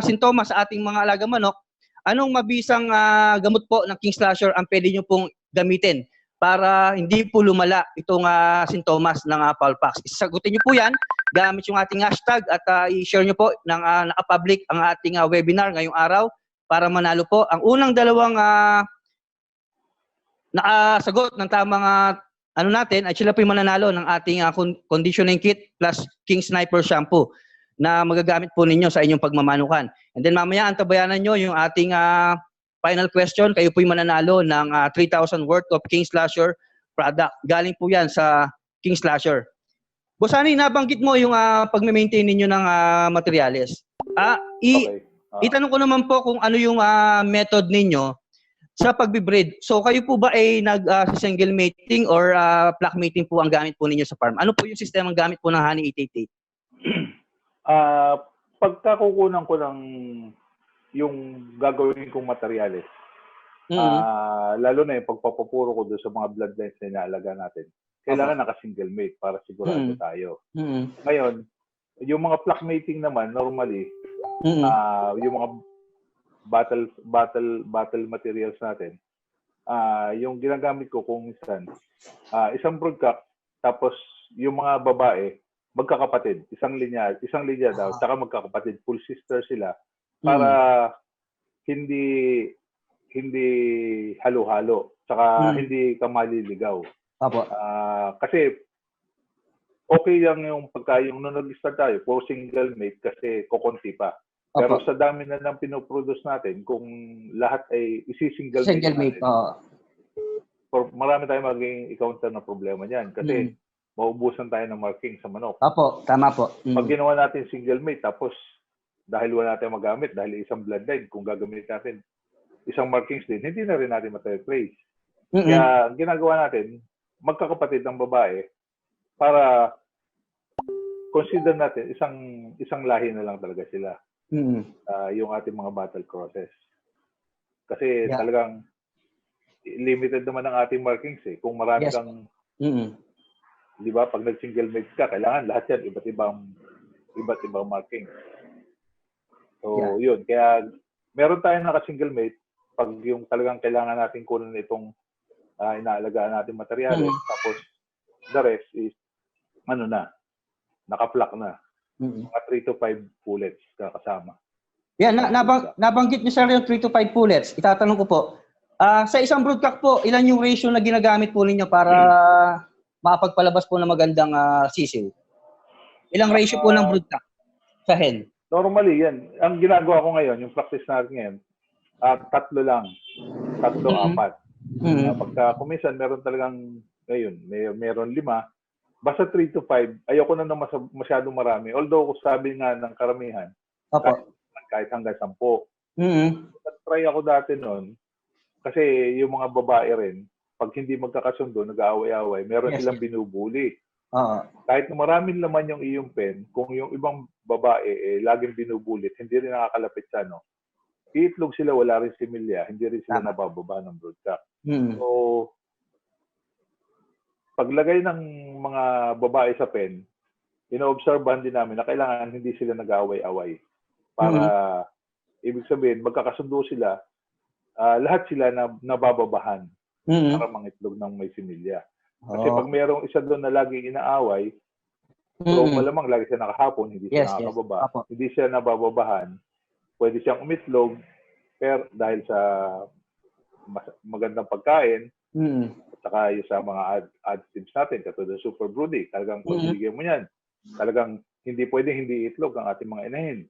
sintomas sa ating mga alaga manok, anong mabisang gamot po ng King Slasher ang pwede nyo pong gamitin para hindi po lumala itong sintomas ng Foulpox? Isagutin nyo po yan gamit yung ating hashtag at i-share nyo po ng nakapublic ang ating webinar ngayong araw para manalo po. Ang unang dalawang nakasagot ng tamang ano natin ay sila po yung mananalo ng ating conditioning kit plus King Sniper shampoo na magagamit po ninyo sa inyong pagmamanukan. And then mamaya antabayanan nyo yung ating final question. Kayo po yung mananalo ng 3,000 worth of King Slasher product. Galing po yan sa King Slasher. Boss Honey, nabanggit mo yung pag-maintain ninyo ng materyales. Okay. Itanong ko naman po kung ano yung method ninyo sa pagbe-breed. So kayo po ba ay nag-single mating or flock mating po ang gamit po ninyo sa farm? Ano po yung sistemang gamit po ng Honey 888? Pagkakukunan ko ng yung gagawin kong materyales, lalo na yung pagpapapuro ko doon sa mga bloodlines na inaalaga natin, kailangan naka-single mate para sigurado tayo. Ngayon, yung mga flock mating naman, normally, yung mga battle materials natin, yung ginagamit ko kung minsan, isang broodcock, tapos yung mga babae, magkakapatid, isang linya daw, tsaka magkakapatid, full sister sila, para hindi halo-halo, tsaka hindi ka maliligaw. Kasi okay lang yung nung nag-start tayo, for single mate kasi kokonti pa. Pero sa dami na ng pinoproduce natin, kung lahat ay isi-single mate natin, marami tayong maging encounter na problema niyan. Kasi maubusan tayo ng marking sa manok. Tama po. Pag ginawa natin single mate, tapos dahil wala tayong magamit, dahil isang bloodline, kung gagamit natin isang markings din, hindi na rin natin ma-trace. Kaya ginagawa natin, magkakapatid ng babae para consider natin isang lahi na lang talaga sila. Yung ating mga battle crosses. Kasi talagang limited naman ang ating markings eh. Kung marami kang di ba, pag nag-single mate ka, kailangan lahat yan iba't ibang markings. So, yun. Kaya meron tayong naka-single mate pag yung talagang kailangan natin kunin itong inaalagaan natin materyales. Tapos, the rest is, naka-flock na. Mga 3 to 5 pullets kasama. Nabanggit niyo sir yung 3 to 5 pullets. Itatanong ko po, sa isang broodcock po, ilan yung ratio na ginagamit po ninyo para makapagpalabas po ng magandang sisiw? Ilang ratio po ng broodcock sa hen? Normally, yan. Ang ginagawa ko ngayon, yung practice natin ngayon, 3 lang. 3, 4. Pagka kuminsan, meron talagang, meron 5. Basta 3 to 5, ayoko na masyadong marami. Although, sabi nga ng karamihan, kahit hanggang 10. Mm. Nag-try ako dati noon, kasi yung mga babae rin, pag hindi magkakasundo, nag-aaway-away, meron Yes, silang yes. binubuli. Oo. Kahit na maraming laman yung iyong pen, kung yung ibang babae laging binubulit, hindi rin nakakalapit sa ano, iitlog sila, wala rin similya, hindi rin sila Tama. nabababa ng broodcock. Mm. So, paglagay ng mga babae sa pen, ino-obserbahan din namin na kailangan hindi sila nag-aaway-away. Para, ibig sabihin, magkakasundo sila, lahat sila na nabababahan para Mm. mangitlog ng may similya. Kasi Oh. pag merong isa doon na laging inaaway, so Mm. malamang lagi siya nakahapon, hindi siya Yes, yes. nakakababa, Apo. hindi siya nabababahan, pwede siyang umitlog, pero dahil sa magandang pagkain, Mm. at saka yung sa mga additives natin, katulad ng Super Broody, talagang pag Mm. bigyan mo yan, talagang hindi pwede hindi itlog ang ating mga inahin.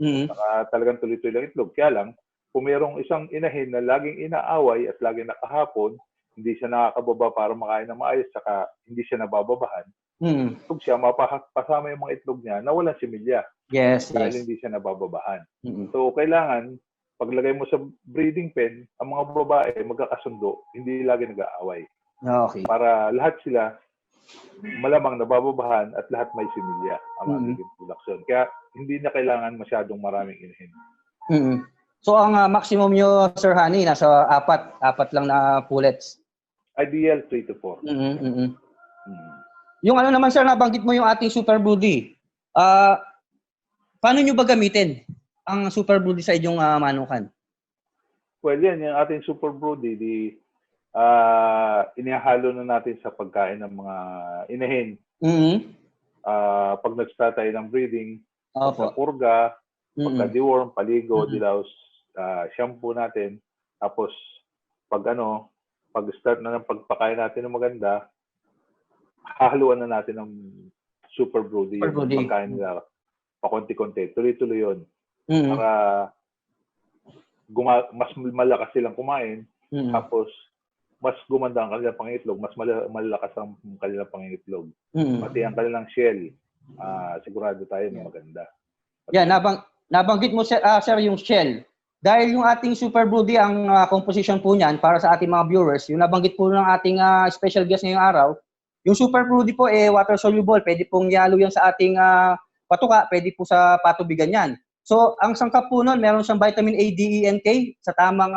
Mm. Saka talagang tuloy-tuloy lang itlog. Kaya lang, kung mayroong isang inahin na laging inaaway at laging nakahapon, hindi siya nakakababa para makain ng maayos, saka hindi siya nabababahan, Mm. itlog siya, mapasama yung mga itlog niya na walang similya Yes, dahil yes. hindi siya nabababahan. Mm. So, kailangan, paglagay mo sa breeding pen, ang mga babae magkakasundo, hindi lagi nag-aaway. Okay. Para lahat sila malamang nabababahan at lahat may similya ang magiging production. Kaya hindi na kailangan masyadong maraming inahin. Mm. So ang maximum nyo, Sir Hani, nasa apat lang na pullets. Ideal 3 to 4. Yung ano naman, sir, nabanggit mo yung ating Super Broody. Paano nyo ba gamitin ang Super Broody sa inyong manukan? Well, yan, yung ating Super Broody, inihalo na natin sa pagkain ng mga inahin. Pag nag-start tayo ng breeding, sa purga, pagka-deworm, paligo, dilaws, shampoo natin. Tapos, pag-start na ng pagpakain natin ng maganda, hahaluan na natin ng Super Broody yung pagkain nila. Pakonti-konti. Tuloy-tuloy yun. Para mas malakas silang kumain. Tapos, mas gumanda ang kanilang pangitlog, mas malalakas ang kanilang pangitlog. Pati ang kanilang shell, sigurado tayo na maganda. Yan, nabanggit mo, sir, yung shell. Dahil yung ating Super Broody, ang composition po niyan, para sa ating mga viewers, yung nabanggit po ng ating special guest ngayong araw, yung Super Broody po, water soluble. Pwede pong yalo yan sa ating patuka, pwede po sa patubigan yan. So, ang sangkap po nun, meron siyang vitamin A, D, E, and K sa tamang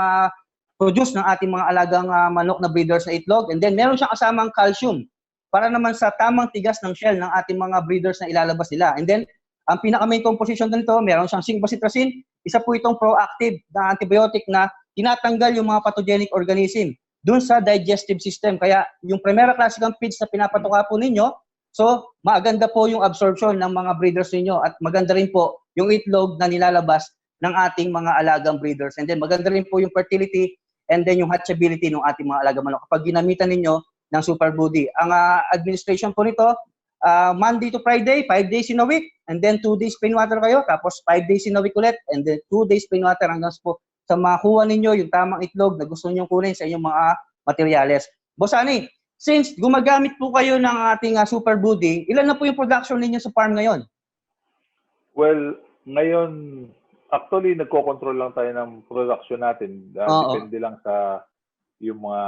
produce ng ating mga alagang manok na breeders na itlog. And then, meron siyang kasamang calcium para naman sa tamang tigas ng shell ng ating mga breeders na ilalabas nila. And then, ang pinaka-main composition nito, meron siyang zinc bacitracin. Isa po itong proactive na antibiotic na tinatanggal yung mga pathogenic organism dun sa digestive system. Kaya, yung primera classical feeds na pinapatuka po ninyo, so, maganda po yung absorption ng mga breeders ninyo at maganda rin po yung itlog na nilalabas ng ating mga alagang breeders. And then, maganda rin po yung fertility and then yung hatchability ng ating mga alagang manok kapag ginamitan ninyo ng Super Broody. Ang administration po nito, Monday to Friday, 5 days in a week, and then 2 days plain water kayo, tapos 5 days in a week ulit, and then 2 days plain water hanggang po sa makuha ninyo yung tamang itlog na gusto niyo kunin sa inyong mga materyales. Boss Hani, since gumagamit po kayo ng ating Super Broody, ilan na po yung production ninyo sa farm ngayon? Well, ngayon, actually, nagko-control lang tayo ng production natin. Depende lang sa yung mga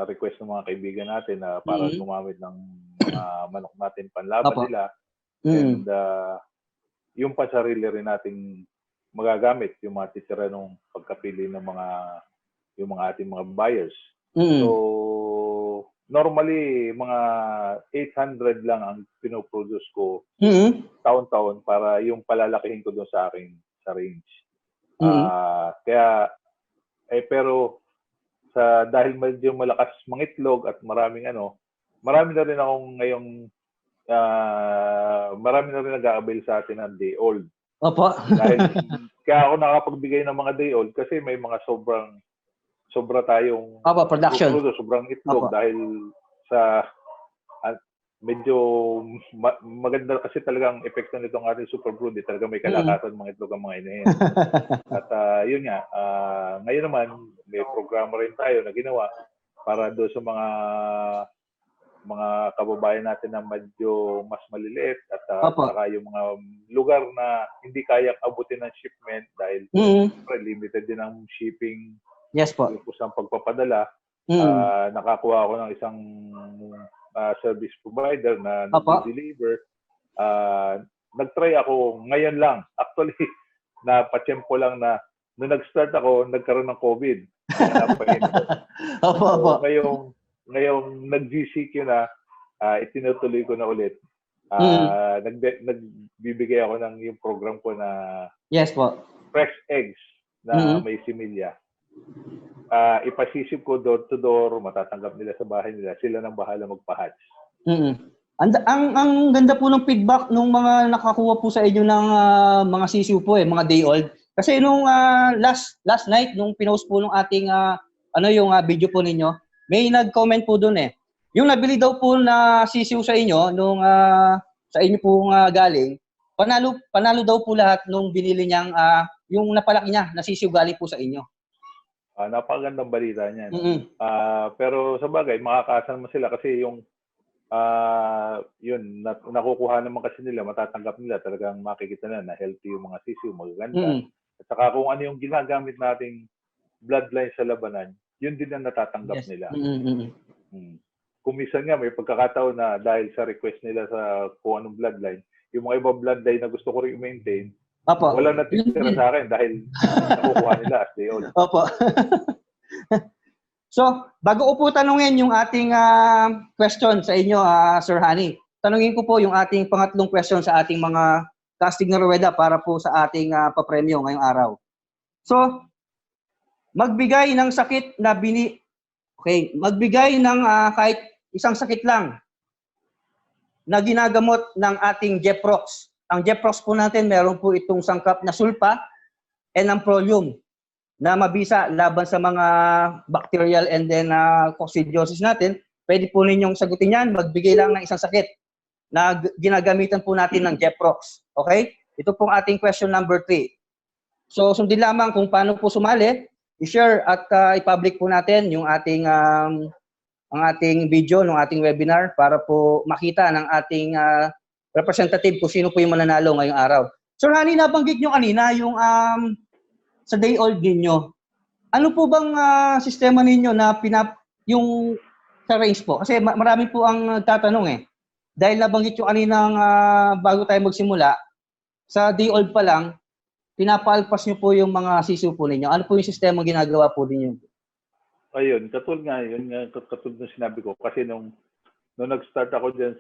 request ng mga kaibigan natin na para gumamit ng mga manok natin panlaban nila. And yung pasarili rin nating magagamit, yung mga titira nung pagkapili ng yung mga ating mga buyers. So, normally, mga 800 lang ang pinoproduce ko taon-taon para yung palalakihin ko doon sa aking sa range. Kaya, pero dahil medyo malakas mangitlog at marami na rin akong ngayong marami na rin nag-a-avail sa atin ng day old. Opo. Kaya ako nakapagbigay ng mga day old kasi may mga sobra tayong production. Sobrang itlog dahil sa medyo maganda kasi talagang epekto nitong ating Super Broody. Talaga may kalakasan mga itlog ang mga inahin. At yun nga, ngayon naman may programa rin tayo na ginawa para doon sa mga kababayan natin na medyo mas maliliit at Opo. saka yung mga lugar na hindi kayang abutin ng shipment dahil limited din ang shipping, Yes po. yung kusang pagpapadala. Nakakuha ako ng isang service provider na Opo. nag-deliver. Nag-try ako ngayon lang. Actually, napatsyempo lang na nung nag-start ako, nagkaroon ng COVID. Opo, opo. So, ngayong nag-GCQ na, itinutuloy ko na ulit. Nagbibigay ako ng yung program ko na Yes po. fresh eggs na may similya. Ipasisip ko door to door, matatanggap nila sa bahay nila. Sila nang bahala magpa-hatch. Ang ganda po ng feedback nung mga nakakuha po sa inyo ng mga sisiw po mga day old. Kasi nung last night nung pinost po nung ating yung video po ninyo, may nag-comment po doon Yung nabili daw po na sisiw sa inyo nung sa inyo po galing, panalo daw po lahat nung binili niyang yung napalaki niya na sisiw galing po sa inyo. Napakagandang balita niyan. Pero sa bagay, makakaasa naman sila kasi yung yun, nakukuha naman kasi nila, matatanggap nila, talagang makikita na healthy yung mga sisiw, magaganda. At saka kung ano yung ginagamit nating bloodline sa labanan, yun din ang natatanggap nila. Kung minsan nga, may pagkakataon na dahil sa request nila sa kung anong bloodline, yung mga ibang bloodline na gusto ko rin i-maintain, wala natitira sa akin dahil nakukuha nila as they old. Opo. So, bago ko po tanungin yung ating question sa inyo, Sir Hani, tanungin ko po yung ating pangatlong question sa ating mga casting na ruweda para po sa ating papremyo ngayong araw. So, magbigay ng sakit na magbigay ng kahit isang sakit lang na ginagamot ng ating Jeprox. Ang Jeprox po natin, meron po itong sangkap na sulfa and amprolium na mabisa laban sa mga bacterial and then coccidiosis natin. Pwede po ninyong sagutin yan, magbigay lang ng isang sakit na ginagamitan po natin ng Jeprox. Okay? Ito pong ating question number 3. So, sundin lamang kung paano po sumali, i-share at i-public po natin yung ating ang ating video ng ating webinar para po makita ng ating representative kung sino po yung mananalo ngayong araw. Sir Hani, nabanggit nyo kanina yung sa day old ninyo. Ano po bang sistema ninyo na yung sa range po? Kasi marami po ang tatanong Dahil nabanggit nyo kaninang bago tayo magsimula, sa day old pa lang, pinapaalpas nyo po yung mga sisiw po ninyo. Ano po yung sistema ginagawa po ninyo? Ayun, katulad ng sinabi ko. Kasi nung nag-start ako dyan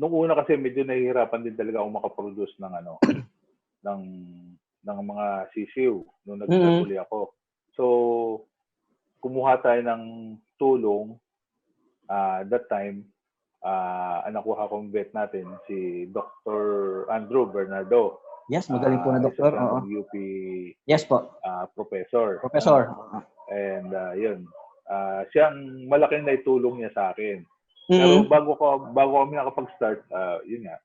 nung una kasi medyo nahihirapan din talaga ako makaproduce ng ng mga sisiw nung nag-start uli ako. So, kumuha tayo ng tulong that time. Nakuha kong vet natin, si Dr. Andrew Bernardo. Yes, magaling po na doktor. UP yes po. Professor. And yun, siyang malaking naitulong niya sa akin. Pero bago kami nakapag-start, yun nga,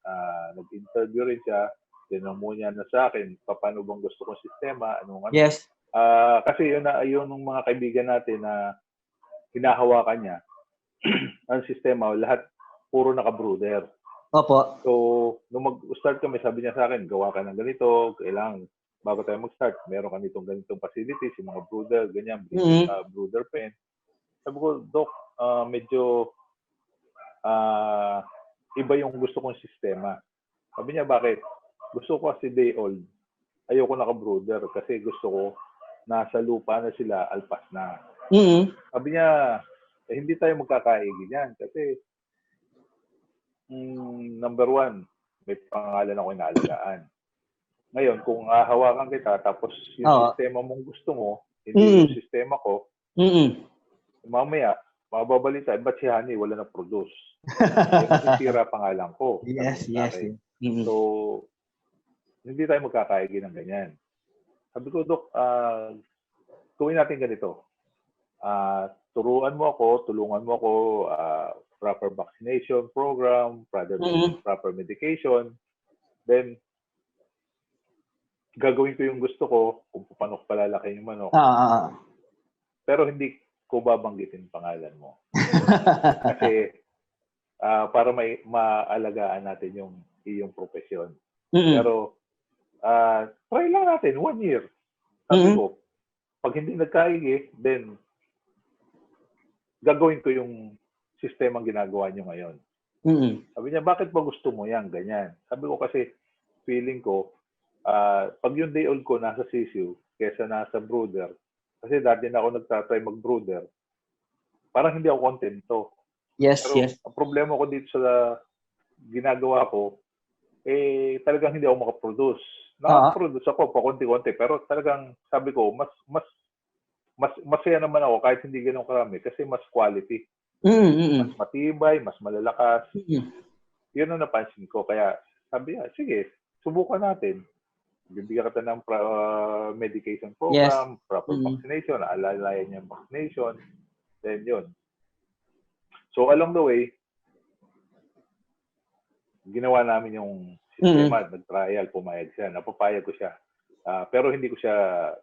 nag-interview rin siya, tinanong mo niya na sa akin, paano bang gusto kong sistema, Yes. Kasi yun ng mga kaibigan natin na hinahawakan niya, ang sistema, lahat puro naka-brooder. Opo. So, nung mag-start kami, sabi niya sa akin, gawa ka ng ganito, kailangan, bago tayo mag-start, meron ka ganitong facilities, yung mga brooder, ganyan, brooder pen. Sabi ko, Doc, medyo iba yung gusto kong sistema. Sabi niya, bakit? Gusto ko kasi day old. Ayoko naka-brooder kasi gusto ko nasa lupa na sila, alpas na. Sabi niya, hindi tayo magkakaigi yan kasi number one, may pangalan ako inaalagaan. Ngayon, kung hawakan kita, tapos yung sistema mong gusto mo, hindi yung sistema ko, mamaya, mababalita, ba't si Hani wala na produce? Masisira pangalan ko. Yes. So, hindi tayo magkakaigi ng ganyan. Sabi ko, Dok, gawin natin ganito. Tulungan mo ako, proper vaccination program, proper medication, then, gagawin ko yung gusto ko kung paano ko palalaki yung manok. Pero hindi ko babanggitin pangalan mo. Kasi para maalagaan natin yung iyong profesyon. Mm-mm. Pero try lang natin 1 year. Sabi ko, pag hindi nagkaigi, then gagawin ko yung sistema ginagawa nyo ngayon. Mm-mm. Sabi niya, bakit ba gusto mo yan? Ganyan. Sabi ko kasi, feeling ko, pag yung day old ko nasa CCU, kesa nasa brooder, kasi dati na ako nagtatry mag-brooder, parang hindi ako kontento. Yes, Pero yes. ang problema ko dito sa ginagawa ko, talagang hindi ako makaproduce. Nakaproduce ako pa konti-konti, pero talagang sabi ko, mas masaya naman ako kahit hindi ganun karami kasi mas quality. Mas matibay, mas malalakas. Yun ang napansin ko. Kaya sabi niya, sige, subukan natin. Bibigyan kita ng medication program, proper vaccination, alalayan niya yung vaccination, then yun. So along the way, ginawa namin yung sistema, nag-trial, pumayag siya, napapayag ko siya. Pero hindi ko siya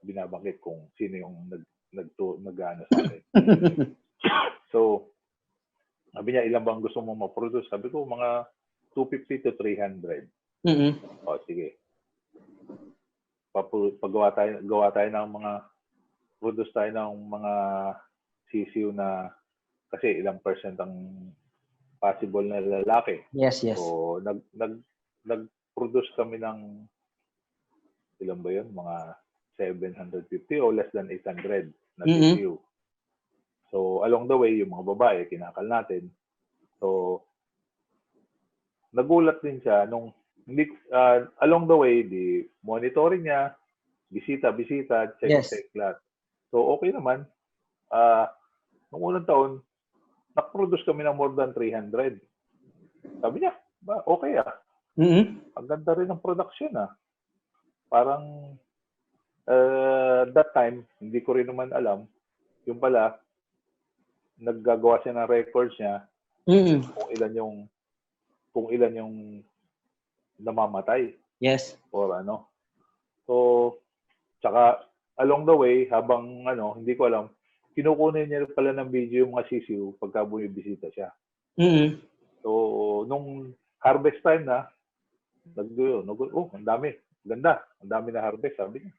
binabanggit kung sino yung nag-ano sa akin. So, sabi niya, ilan bang gusto mong ma-produce? Sabi ko, mga 250 to 300. O, sige. Gawa tayo ng mga, produce tayo ng mga CCU na, kasi ilang percent ang possible na lalaki. Yes, yes. So, nag-produce kami ng, ilan ba yun? Mga 750 o less than 800 na CCU. So, along the way, yung mga babae, kinakal natin. So, nagulat din siya nung, along the way, di monitoring niya, bisita, check lahat. So, okay naman. Noong unang taon, nag-produce kami ng more than 300. Sabi niya, okay Ang ganda rin ng production Parang, that time, hindi ko rin naman alam, yung pala, naggagawa siya ng records niya kung ilan yung namamatay. Yes. Or ano. So, tsaka along the way, habang hindi ko alam, kinukunin niya pala ng video yung mga CCU pagka bumibisita siya. So, nung harvest time na, ang dami. Ganda. Ang dami na harvest, sabi niya.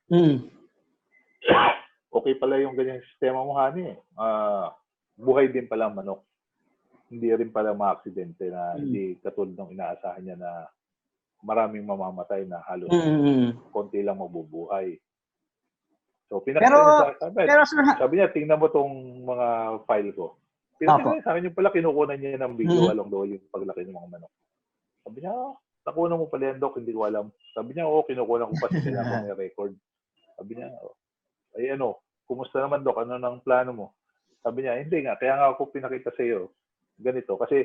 Okay pala yung ganyang sistema mo, honey. Buhay din pala ang manok. Hindi rin pala mga-aksidente na hindi katulad ng inaasahan niya na maraming mamamatay na halos konti lang mabubuhay. So, sabi niya, tingnan mo tong mga file ko. Pinakita sa akin yung pala, kinukunan niya ng video along the way yung paglaki ng mga manok. Sabi niya, nakuha mo pala yan, Doc, hindi ko alam. Sabi niya, kinukunan ko pa sa kailangan may record. Sabi niya, kumusta naman, Doc? Ano nang plano mo? Sabi niya, hindi nga, kaya nga ako pinakita sa iyo ganito. Kasi,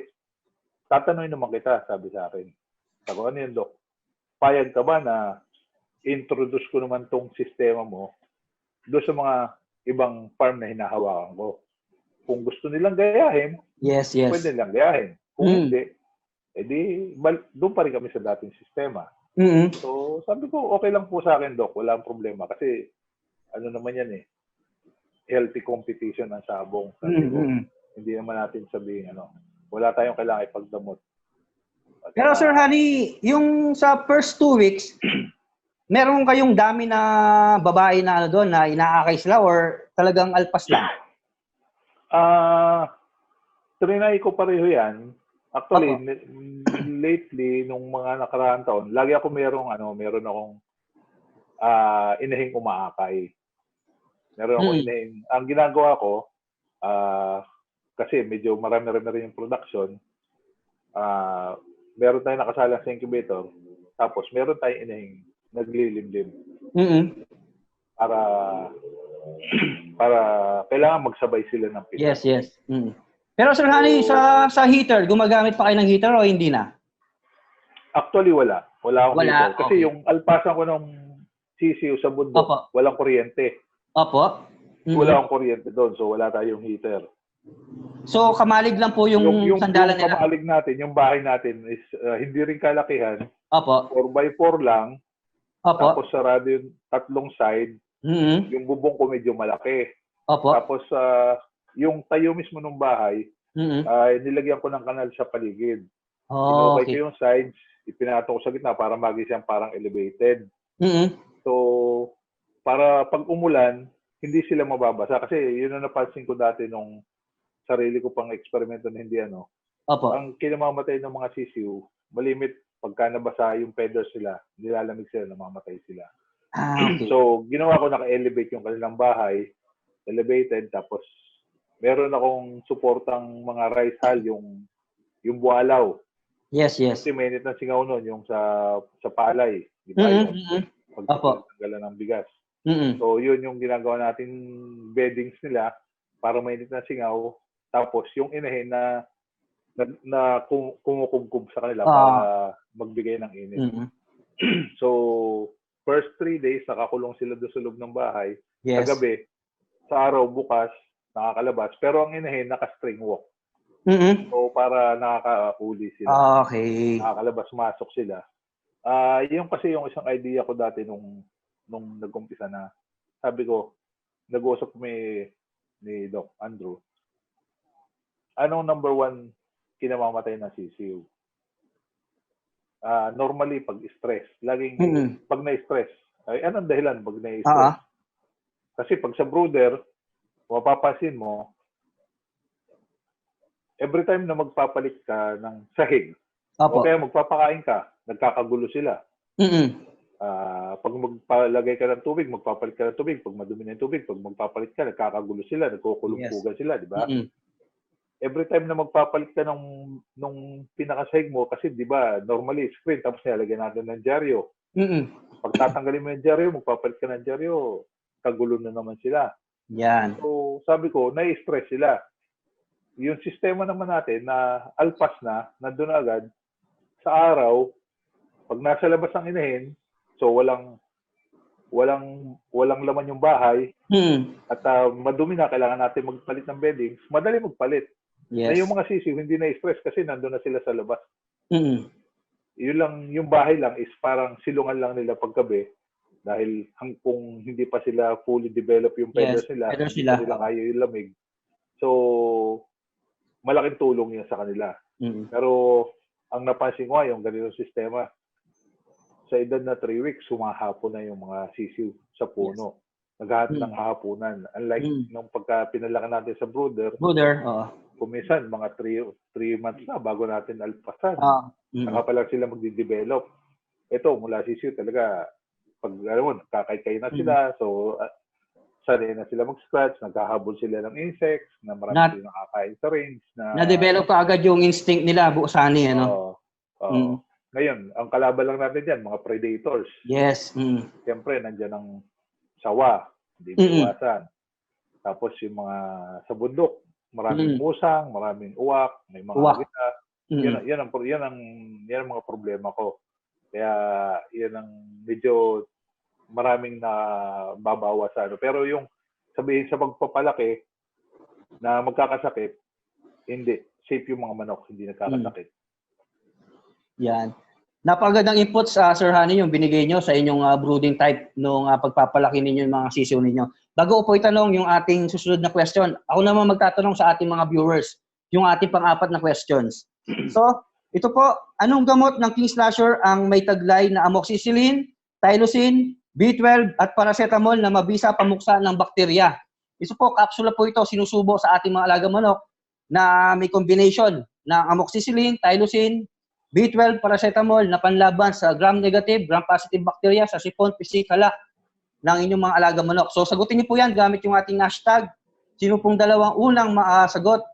tatanungin naman kita, sabi sa akin. Sabi ko, ano yun, Doc? Payag ka ba na introduce ko naman tong sistema mo doon sa mga ibang farm na hinahawakan ko? Kung gusto nilang gayahin, pwede nilang gayahin. Kung hindi, edi doon pa rin kami sa dating sistema. So, sabi ko, okay lang po sa akin, Doc. Wala problema. Kasi, ano naman yan healthy competition ang sabong. Sabi ko, hindi naman natin sabihin, wala tayong kailangan ipagdamot. Pero Sir Hani, yung sa first 2 weeks, meron kayong dami na babae na doon na inaakay sila or talagang alpas lang? Trinay ko pareho yan. Actually, lately, nung mga nakaraang taon, lagi ako meron akong inahing umaakay. Meron akong inahing. Ang ginagawa ko, kasi medyo marami rin yung production, meron tayong nakasalang sa incubator, tapos meron tayong inahing naglilimlim. Para kailangan magsabay sila ng pila. Yes. Pero Sir Hani, sa heater, gumagamit pa kayo ng heater o hindi na? Actually, wala. Wala akong heater. Kasi yung alpasan ko ng CCU sa bundok, walang kuryente. Wala akong kuryente doon, so wala tayong heater. So, kamalig lang po yung sandalan nila? Yung kamalig natin, yung bahay natin is hindi rin kalakihan. 4x4 lang. Tapos sarado yung tatlong side. Yung bubong ko medyo malaki. Tapos yung tayo mismo ng bahay, Nilagyan ko ng kanal sa paligid. Oh, Kinukay okay. ko yung sides, ipinato ko sa gitna para maging siyang parang elevated. So, para pag umulan, hindi sila mababasa. Kasi yun ang napansin ko dati nung sarili ko pang eksperimento na hindi ano. Opo. Ang kinamamatay ng mga sisiu, malimit pagka nabasa yung feathers sila, nilalamig sila, namamatay sila. Okay. So, ginawa ko naka-elevate yung kanilang bahay, elevated, tapos meron akong suportang mga rice hull, yung bualaw. Yes. Kasi mainit na singaw nun, yung sa palay. Di ba yun? Pagtanggalan ng bigas. So, yun yung ginagawa natin beddings nila para mainit na singaw. Tapos, yung inahin na kumukubkub sa kanila para magbigay ng init. So, first 3 days, nakakulong sila doon sa loob ng bahay. Yes. Sa gabi, sa araw, bukas, nakakalabas. Pero ang inahin, naka-string walk. So, para nakaka-uli sila. Okay. Nakakalabas, masok sila. Yung kasi yung isang idea ko dati nung nag-umpisa na, sabi ko, nag-uusap kami ni Doc Andrew. Anong number 1 kinamamatay na sisiu? Normally, pag stress. Laging, pag na-stress. Ay, anong dahilan pag na-stress? Kasi pag sa brooder, mapapansin mo, every time na magpapalit ka ng sahig, o kaya magpapakain ka, nagkakagulo sila. Pag magpalagay ka ng tubig, magpapalit ka ng tubig. Pag madumi na yung tubig, pag magpapalit ka, nagkakagulo sila, nagkukulumpugan sila, di ba? Every time na magpapalit ka nung pinakasahig mo, kasi di ba, normally screen, tapos nilalagyan natin ng dyaryo. Pag tatanggalin mo yung dyaryo, magpapalit ka ng dyaryo, kagulo na naman sila. Yan. So, sabi ko, nai-stress sila. Yung sistema naman natin na alpas na, nandun agad, sa araw, pag nasa labas ang inahin, so walang laman yung bahay, at madumi na, kailangan natin magpalit ng beddings, madali magpalit. Yes. Na yung mga sisiw, hindi na-stress kasi nandun na sila sa labas. Yun lang, yung bahay lang is parang silungan lang nila paggabi dahil kung hindi pa sila fully develop yung feathers nila, hindi pa nila kaya yung lamig. So, malaking tulong yan sa kanila. Pero, ang napansin ko yung ganitong sistema, sa edad na 3 weeks, humahapon na yung mga sisiw sa puno. Naghahanap ng hahapunan. Unlike nung pagka pinalaki natin sa brooder, kumisan, mga 3 months na bago natin alpasan. Saka pa lang sila magde-develop. Ito, mula sisiw talaga, pag alam mo, kakaykay na sila. So, sanay na sila mag-scratch, naghahabol sila ng insects, na marami silang nakakain sa range. Na-develop ka agad yung instinct nila, buusani, ano? Ngayon, ang kalaban lang natin dyan, mga predators. Yes. Siyempre, nandiyan ang sawa, hindi iwasan. Tapos yung mga sa bundok, maraming musang, maraming uwak, may mga gita. Yan ang mga problema ko. Kaya yan ang medyo maraming na babawa sa ano. Pero yung sabihin sa pagpapalaki na magkakasakit, hindi. Safe yung mga manok, hindi nagkakasakit. Yan. Napakagandang inputs, Sir Hani, yung binigay nyo sa inyong brooding type nung pagpapalaki ninyo yung mga sisiw ninyo. Bago ko po itanong yung ating susunod na question, ako naman magtatanong sa ating mga viewers, yung ating pang-apat na questions. So, ito po, anong gamot ng King Slasher ang may taglay na amoxicillin, tylosin, B12 at paracetamol na mabisa pamuksa ng bakterya? Ito po, kapsula po ito sinusubo sa ating mga alagang manok na may combination ng amoxicillin, tylosin, B12, paracetamol na panlaban sa gram-negative, gram-positive bacteria sa sipon, pisik, halak ng inyong mga alagang manok. So, sagutin niyo po yan gamit yung ating hashtag. Sino pong dalawang unang makasagot,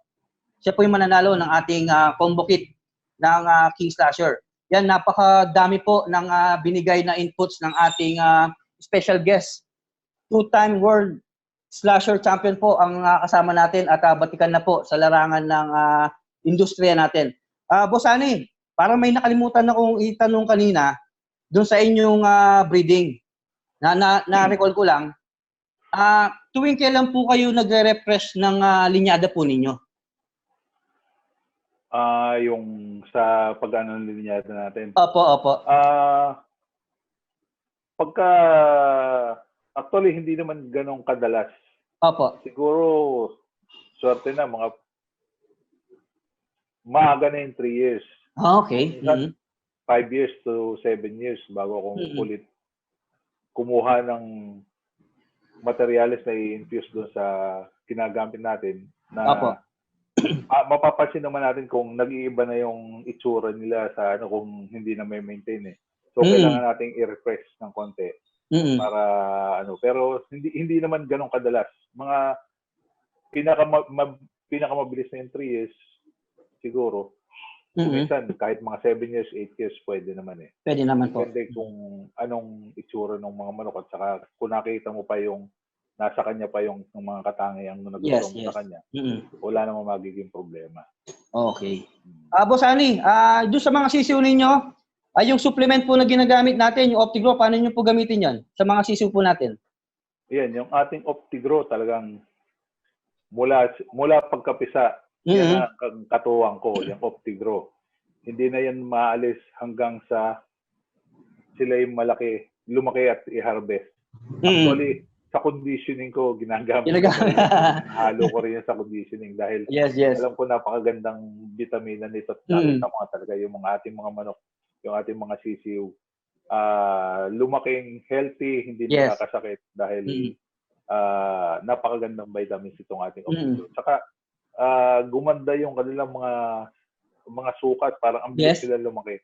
siya po yung mananalo ng ating combo kit ng King Slasher. Yan, napakadami po ng binigay na inputs ng ating special guest. 2-time World Slasher Champion po ang kasama natin at batikan na po sa larangan ng industriya natin. Boss Ani, parang may nakalimutan akong itanong kanina doon sa inyong breeding. Na-recall ko lang, tuwing kailan po kayo nagre-refresh ng linyada po ninyo? Yung sa pag-ano ng linyada natin. Opo. Pagka, actually, hindi naman ganong kadalas. Opo. Siguro, swerte na, mga maaga na yung 3 years. Okay. Minsan, 5 years to 7 years bago akong ulit kumuha ng materials na i-infuse doon sa ginagamit natin na Opo. mapapansin naman natin kung nag-iiba na yung itsura nila sa ano kung hindi na may maintain eh. So kailangan nating i-refresh ng konti para ano, pero hindi naman ganun kadalas. Mga pinakamabilis na yung 3 years siguro. Minsan kahit mga 7 years, 8 years pwede naman eh. Pwede naman po. Depende kung anong itsura ng mga manok at saka kung nakita mo pa yung nasa kanya pa yung mga katangiang nagtuturo mo sa kanya. Wala namang magiging problema. Okay. Boss Ani, doon sa mga sisiw ninyo, yung supplement po na ginagamit natin, yung OptiGrow, paano nyo po gamitin yan sa mga sisiw po natin? Yan, yung ating OptiGrow talagang mula pagkapisa, yan ang katuwang ko, yung OptiGrow. Hindi na yan maalis hanggang sa sila yung lumaki at i-harvest. Actually, sa conditioning ko, ginagamit ko. Halo ko rin yan sa conditioning dahil alam ko napakagandang vitamina nito at nakita ko talaga yung mga ating mga manok, yung ating mga sisiw. Lumaking healthy, hindi nakakasakit dahil napakagandang vitamins itong ating OptiGrow. Saka gumanda yung kanilang mga sukat, parang ang bilis sila lumaki.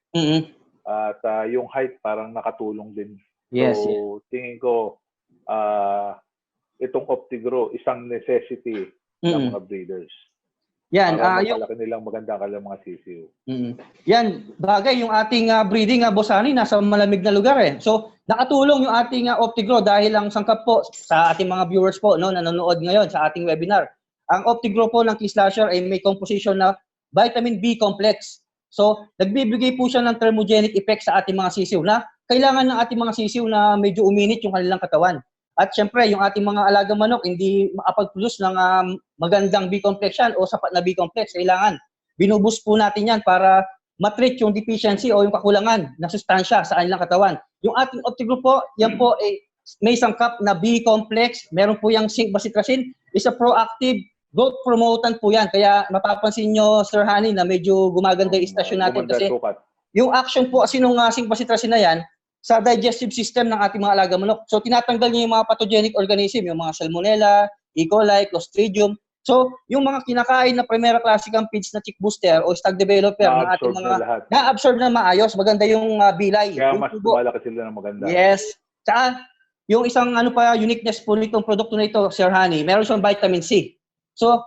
At yung height parang nakatulong din. So tingin ko itong OptiGrow isang necessity ng mga breeders. Yan, para mapalaki nilang maganda kanilang mga sisiw. Yan, bagay yung ating breeding Boss Ani nasa malamig na lugar eh. So nakatulong yung ating OptiGrow dahil ang sangkap po sa ating mga viewers po no nanonood ngayon sa ating webinar. Ang OptiGrow po ng King Slasher ay may composition na vitamin B complex. So, nagbibigay po siya ng thermogenic effect sa ating mga sisiw na kailangan ng ating mga sisiw na medyo uminit yung kanilang katawan. At syempre, yung ating mga alagang manok hindi makapag-produce ng magandang B complex yan o sapat na B complex. Kailangan binubus po natin yan para matreat yung deficiency o yung kakulangan na sustansya sa kanilang katawan. Yung ating OptiGrow po, yan po ay may sangkap na B complex. Meron po yung zinc bacitracin. Is a proactive growth promotant po yan. Kaya mapapansin nyo, Sir Hani, na medyo gumaganda yung istasyon natin. Kasi yung action po kasi nung zinc bacitracin na yan, sa digestive system ng ating mga alaga manok. So, tinatanggal niya yung mga pathogenic organism, yung mga Salmonella, E. coli, Clostridium. So, yung mga kinakain na primera classic feeds na chick booster o stag developer ng ating mga na-absorb na maayos, maganda yung bilay. Kaya yung mas lumalaki sila ng maganda. Yes. Tsaka, yung isang uniqueness po nitong produkto na ito, Sir Hani, meron siyang vitamin C. So,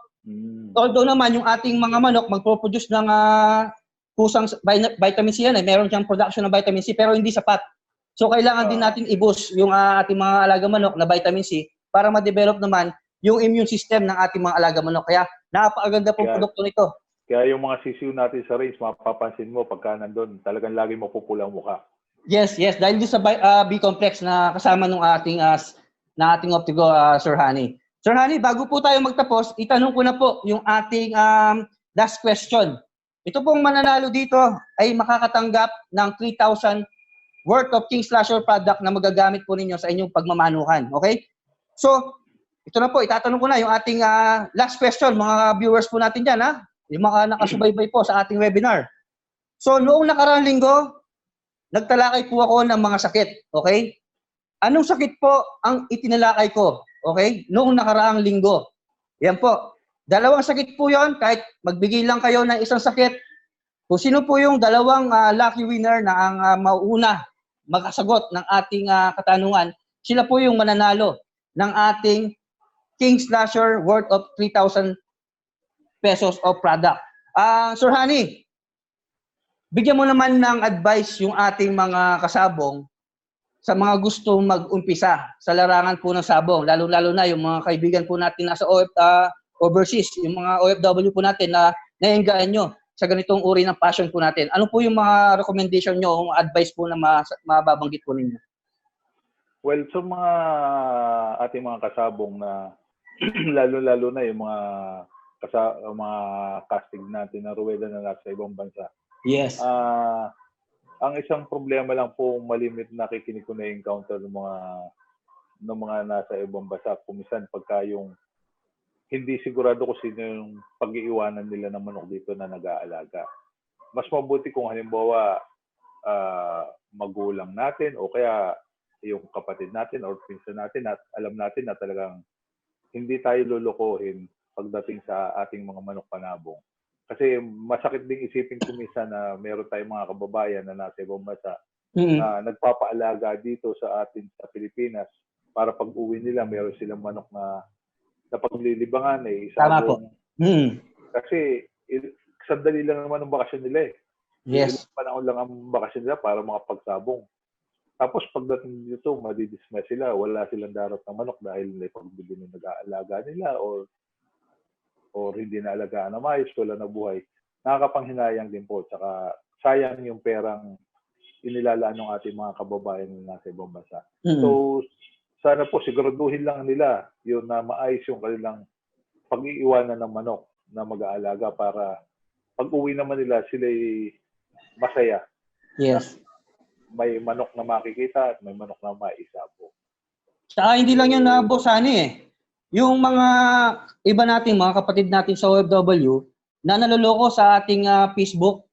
although naman yung ating mga manok magpo-produce ng kusang vitamin C yan, meron siyang production ng vitamin C pero hindi sapat. So, kailangan din natin i-boost yung ating mga alaga manok na vitamin C para ma-develop naman yung immune system ng ating mga alaga manok. Kaya, napakaganda pong produkto nito. Kaya yung mga sisiw natin sa range, mapapansin mo pagka nandun, talagang lagi mapupula ang mukha. Yes. Dahil din sa B complex na kasama ng ating OptiGrow, Sir Hani. Sir Hani, bago po tayo magtapos, itanong ko na po yung ating last question. Ito pong mananalo dito ay makakatanggap ng 3,000 worth of King Slasher product na magagamit po ninyo sa inyong pagmamanukan. Okay? So, ito na po, itatanong ko na yung ating last question, mga viewers po natin dyan, yung mga nakasubaybay po sa ating webinar. So, noong nakaraang linggo, nagtalakay po ako ng mga sakit. Okay? Anong sakit po ang itinalakay ko? Okay? Noong nakaraang linggo. Yan po. 2 sakit po yon, kahit magbigay lang kayo ng isang sakit. Kung sino po yung 2 lucky winner na ang mauna makasagot ng ating katanungan, sila po yung mananalo ng ating King Slasher worth of 3,000 pesos of product. Sir Hani, bigyan mo naman ng advice yung ating mga kasabong sa mga gusto mag-umpisa sa larangan po ng sabong, lalo-lalo na yung mga kaibigan po natin nasa overseas, yung mga OFW po natin na naienggaan nyo sa ganitong uri ng passion po natin. Ano po yung mga recommendation nyo, o advice po na mababanggit po ninyo? Well, sa mga ating mga kasabong na lalo-lalo na yung mga casting natin na ruweda na nasa ibang bansa. Yes. Ang isang problema lang po malimit na kikinig ko na encounter ng mga nasa ibang bansa. Kumisan pagka yung hindi sigurado kung sino yung pag-iiwanan nila ng manok dito na nag-aalaga. Mas mabuti kung halimbawa magulang natin o kaya yung kapatid natin or pinsan natin at alam natin na talagang hindi tayo lulukohin pagdating sa ating mga manok panabong. Kasi masakit ding isipin ko minsan na meron tayong mga kababayan na nasa ibang bansa na nagpapaalaga dito sa atin sa Pilipinas para pag-uwi nila meron silang manok na paglilibangan Tama po. Kasi sandali lang naman ang bakasyon nila eh. Yes. Ilang panahon lang ang bakasyon nila para makapagsabong. Tapos pagdating dito, madidismay sila. Wala silang darot ng manok dahil may pagbili ng nag-aalaga nila or hindi na alagaan na maayos, wala na buhay. Nakakapanghinayang din po. Tsaka sayang yung perang inilalaan ng ating mga kababayan na nasa ibang bansa. So, sana po siguraduhin lang nila yun na maayos yung kanilang pag-iiwanan ng manok na mag-aalaga para pag-uwi naman nila sila'y masaya. Yes. May manok na makikita at may manok na maisabo. Saka hindi lang yun na Bosani eh. Yung mga iba nating mga kapatid natin sa OFW na naloloko sa ating Facebook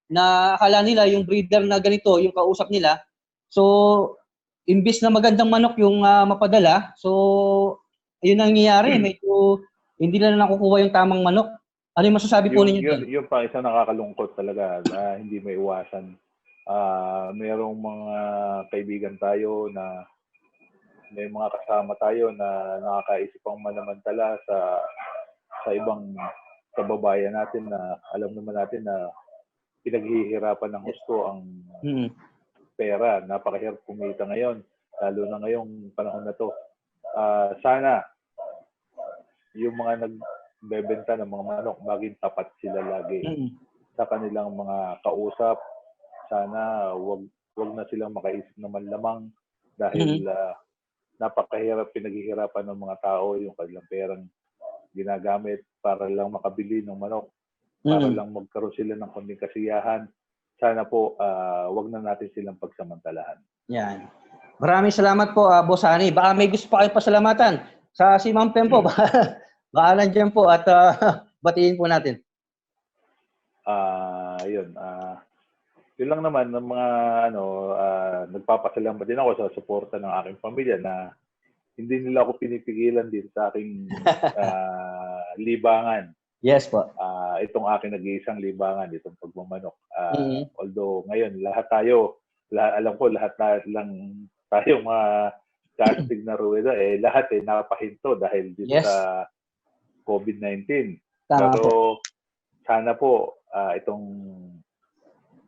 na akala nila yung breeder na ganito, yung kausap nila. So, imbis na magandang manok yung mapadala, so yun ang nangyayari. Medyo hindi na nakukuha yung tamang manok. Ano yung masasabi po ninyo doon? Yung pa isa nakakalungkot talaga na hindi may iwasan. Merong mga kaibigan tayo na may mga kasama tayo na nakakaisip ang manamantala sa ibang kababayan natin na alam naman natin na pinaghihirapan ng husto ang pera. Napakahirap kumita ngayon, lalo na ngayong panahon na to. Sana yung mga nagbebenta ng mga manok, maging tapat sila lagi sa kanilang mga kausap. Sana wag na silang makaisip na manlamang dahil napakahirap, pinaghihirapan ng mga tao yung kanilang perang ginagamit para lang makabili ng manok, para lang magkaroon sila ng konting kasiyahan. Sana po wag na natin silang pagsamantalahan. Yan. Maraming salamat po, Boss Hani. Baka may gusto pa kayong pasalamatan sa si Ma'am Pem po. Baka nandiyan po at batiin po natin. Yun lang naman ng mga nagpapasalamat din ako sa suporta ng aking pamilya na hindi nila ako pinipigilan din sa aking libangan. Yes po. Itong aking nag-iisang libangan, itong pagmamanok. Although ngayon lahat alam ko lahat lang tayo mga casting na rueda lahat napahinto dahil dito sa COVID-19. Pero sana po itong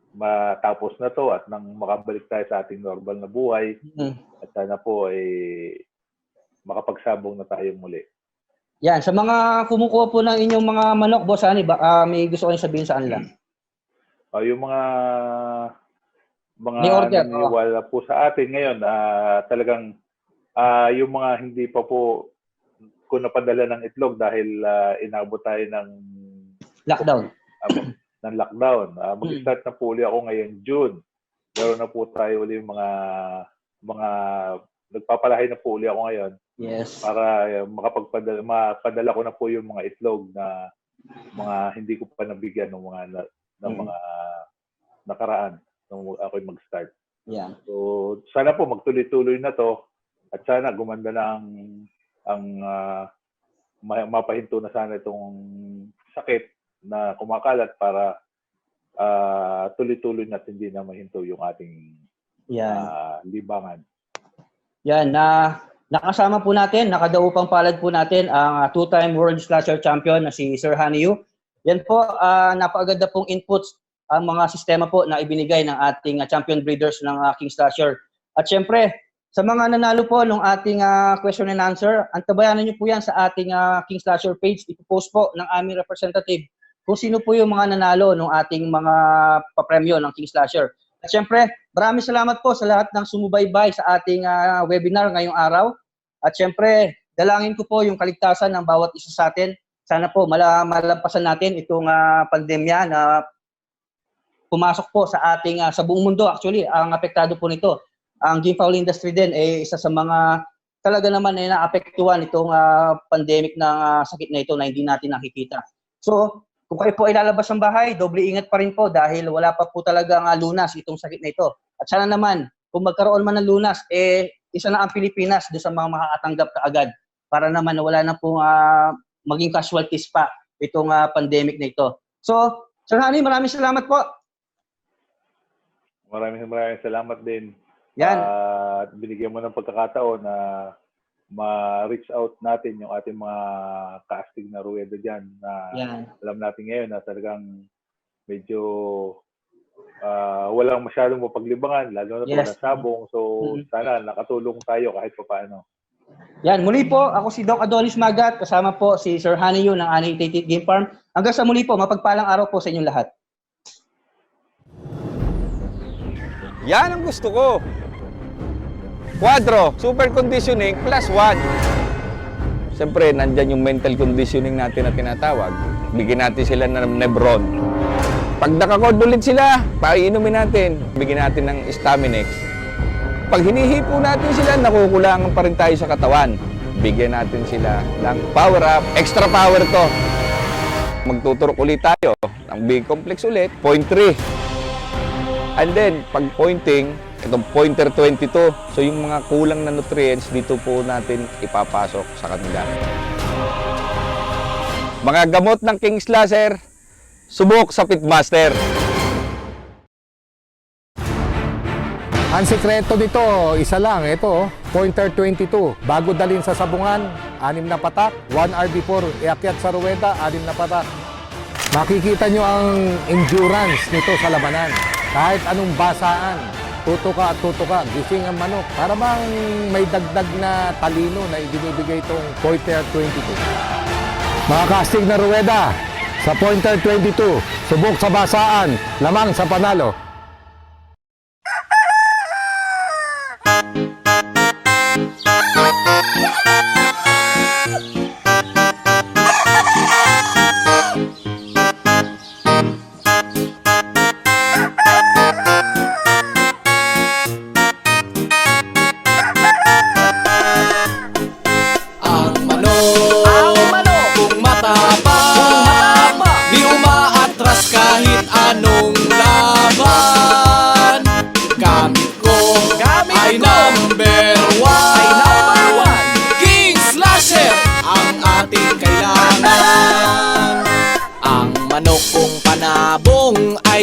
matapos na to at nang makabalik tayo sa ating normal na buhay at sana po makapagsabong na tayo muli. Yan, sa mga kumukuha po ng inyong mga manok, Boss Hani, may gusto kayong sabihin sa kanila? Yung mga naniniwala po sa atin ngayon, talagang yung mga hindi pa po ko napadala ng itlog dahil inabot tayo ng lockdown. Mag-start na po ulit ako ngayon June. Meron na po tayo ulit yung mga nagpapalahay na po ulit ako ngayon. Yes. Para mapadala ko na po yung mga itlog na mga hindi ko pa nabigyan ng mga nakaraan nung ako mag-start. Yeah. So sana po magtuloy-tuloy na to at sana gumanda na ang mapahinto na sana itong sakit na kumakalat para tuloy-tuloy na hindi na mahinto yung ating libangan. Yan, nakasama po natin, nakadaupang palad po natin ang two-time World Slasher Champion na si Sir Hani Yu. Yan po, napakaganda pong inputs ang mga sistema po na ibinigay ng ating champion breeders ng King Slasher. At syempre, sa mga nanalo po ng ating question and answer, antabayanan niyo po yan sa ating King Slasher page. Ipopost po ng aming representative kung sino po yung mga nanalo ng ating mga papremyo ng King Slasher. At syempre, maraming salamat po sa lahat ng sumubaybay sa ating webinar ngayong araw. At syempre, dalangin ko po yung kaligtasan ng bawat isa sa atin. Sana po malampasan natin itong pandemya na pumasok po sa ating sa buong mundo. Actually, ang apektado po nito, ang game fowl industry din isa sa mga talaga naman ay naapektuhan itong pandemic ng sakit na ito na hindi natin nakikita. So, kung kayo po ay lalabas ng bahay, doble ingat pa rin po dahil wala pa po talagang lunas itong sakit na ito. At sana naman, kung magkaroon man ng lunas, isa na ang Pilipinas doon sa mga makakatanggap kaagad para naman wala na pong maging casualties pa itong pandemic na ito. So, Sir Hani, maraming salamat po. Maraming salamat din. Yan. At binigyan mo ng pagkakataon na ma-reach out natin yung ating mga kaastig na ruweda dyan na alam natin ngayon na talagang medyo walang masyadong mapaglibangan, lalo na po na sabong. So, sana nakatulong tayo kahit pa paano. Yan, muli po, ako si Doc Adonis Magat, kasama po si Sir Hani Yu ng Ani Tate Game Farm. Hanggang sa muli po, mapagpalang araw po sa inyong lahat. Yan ang gusto ko. Quadro, super conditioning plus 1. Siyempre, nandyan yung mental conditioning natin na tinatawag. Bigyan natin sila ng Nebron. Pag nakakord ulit sila, paiinumin natin. Bigyan natin ng Staminex. Pag hinihipo natin sila, nakukulangan pa rin tayo sa katawan. Bigyan natin sila ng power up. Extra power to. Magtuturok ulit tayo ng big complex ulit, 0.3. And then, pag pointing, itong pointer 22. So, yung mga kulang na nutrients, dito po natin ipapasok sa kanila. Mga gamot ng King's Laser, subok sa Pitmaster. Ang sekreto dito, isa lang, ito, pointer 22. Bago dalhin sa sabungan, 6 na patak. 1 hour before iakyat sa ruweda, 6 na patak. Makikita nyo ang endurance nito sa labanan. Kahit anong basaan, tutuka at tutuka, gising ang manok. Para bang may dagdag na talino na ibinibigay itong pointer 22. Mga kastig na ruweda, sa pointer 22, subok sa basaan, lamang sa panalo.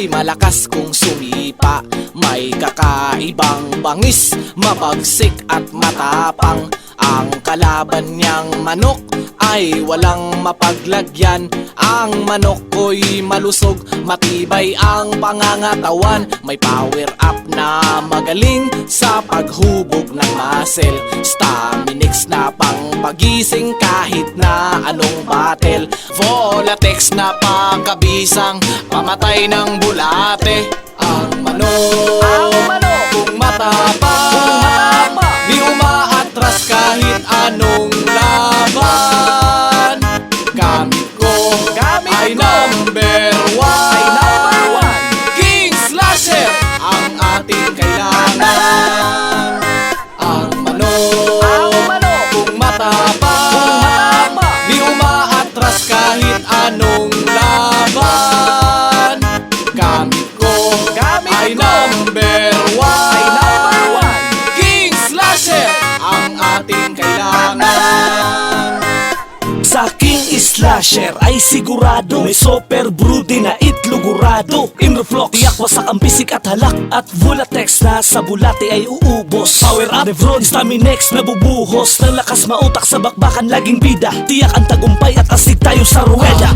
Malakas kung sumipa, may kakaibang bangis, mabagsik at matapang. Ang kalaban niyang manok ay walang mapaglagyan. Ang manok ko'y malusog, matibay ang pangangatawan. May power up na magaling sa paghubog ng muscle. Staminex na pang pagising kahit na anong battle. Volatex na pangkabisang pamatay ng bulate. Ang manok kung matapang, di umaatras kahit anong laban. Gamit ko ay number one. King's Laser ang ating kailangan. Ang manok kung matapang, di umaatras kahit anong laban. Gamit ko ay number one. King's Laser ang ating kailangan. Sa King Slasher ay sigurado may super broody na itlogurado. Inroflox, yakwa sa kambisik at halak. At Volatex na sa bulate ay uubos. Power up, Nevron, Staminex na bubuhos. Ng lakas mautak sa bakbakan laging bida. Tiyak ang tagumpay at astig tayo sa ruweda.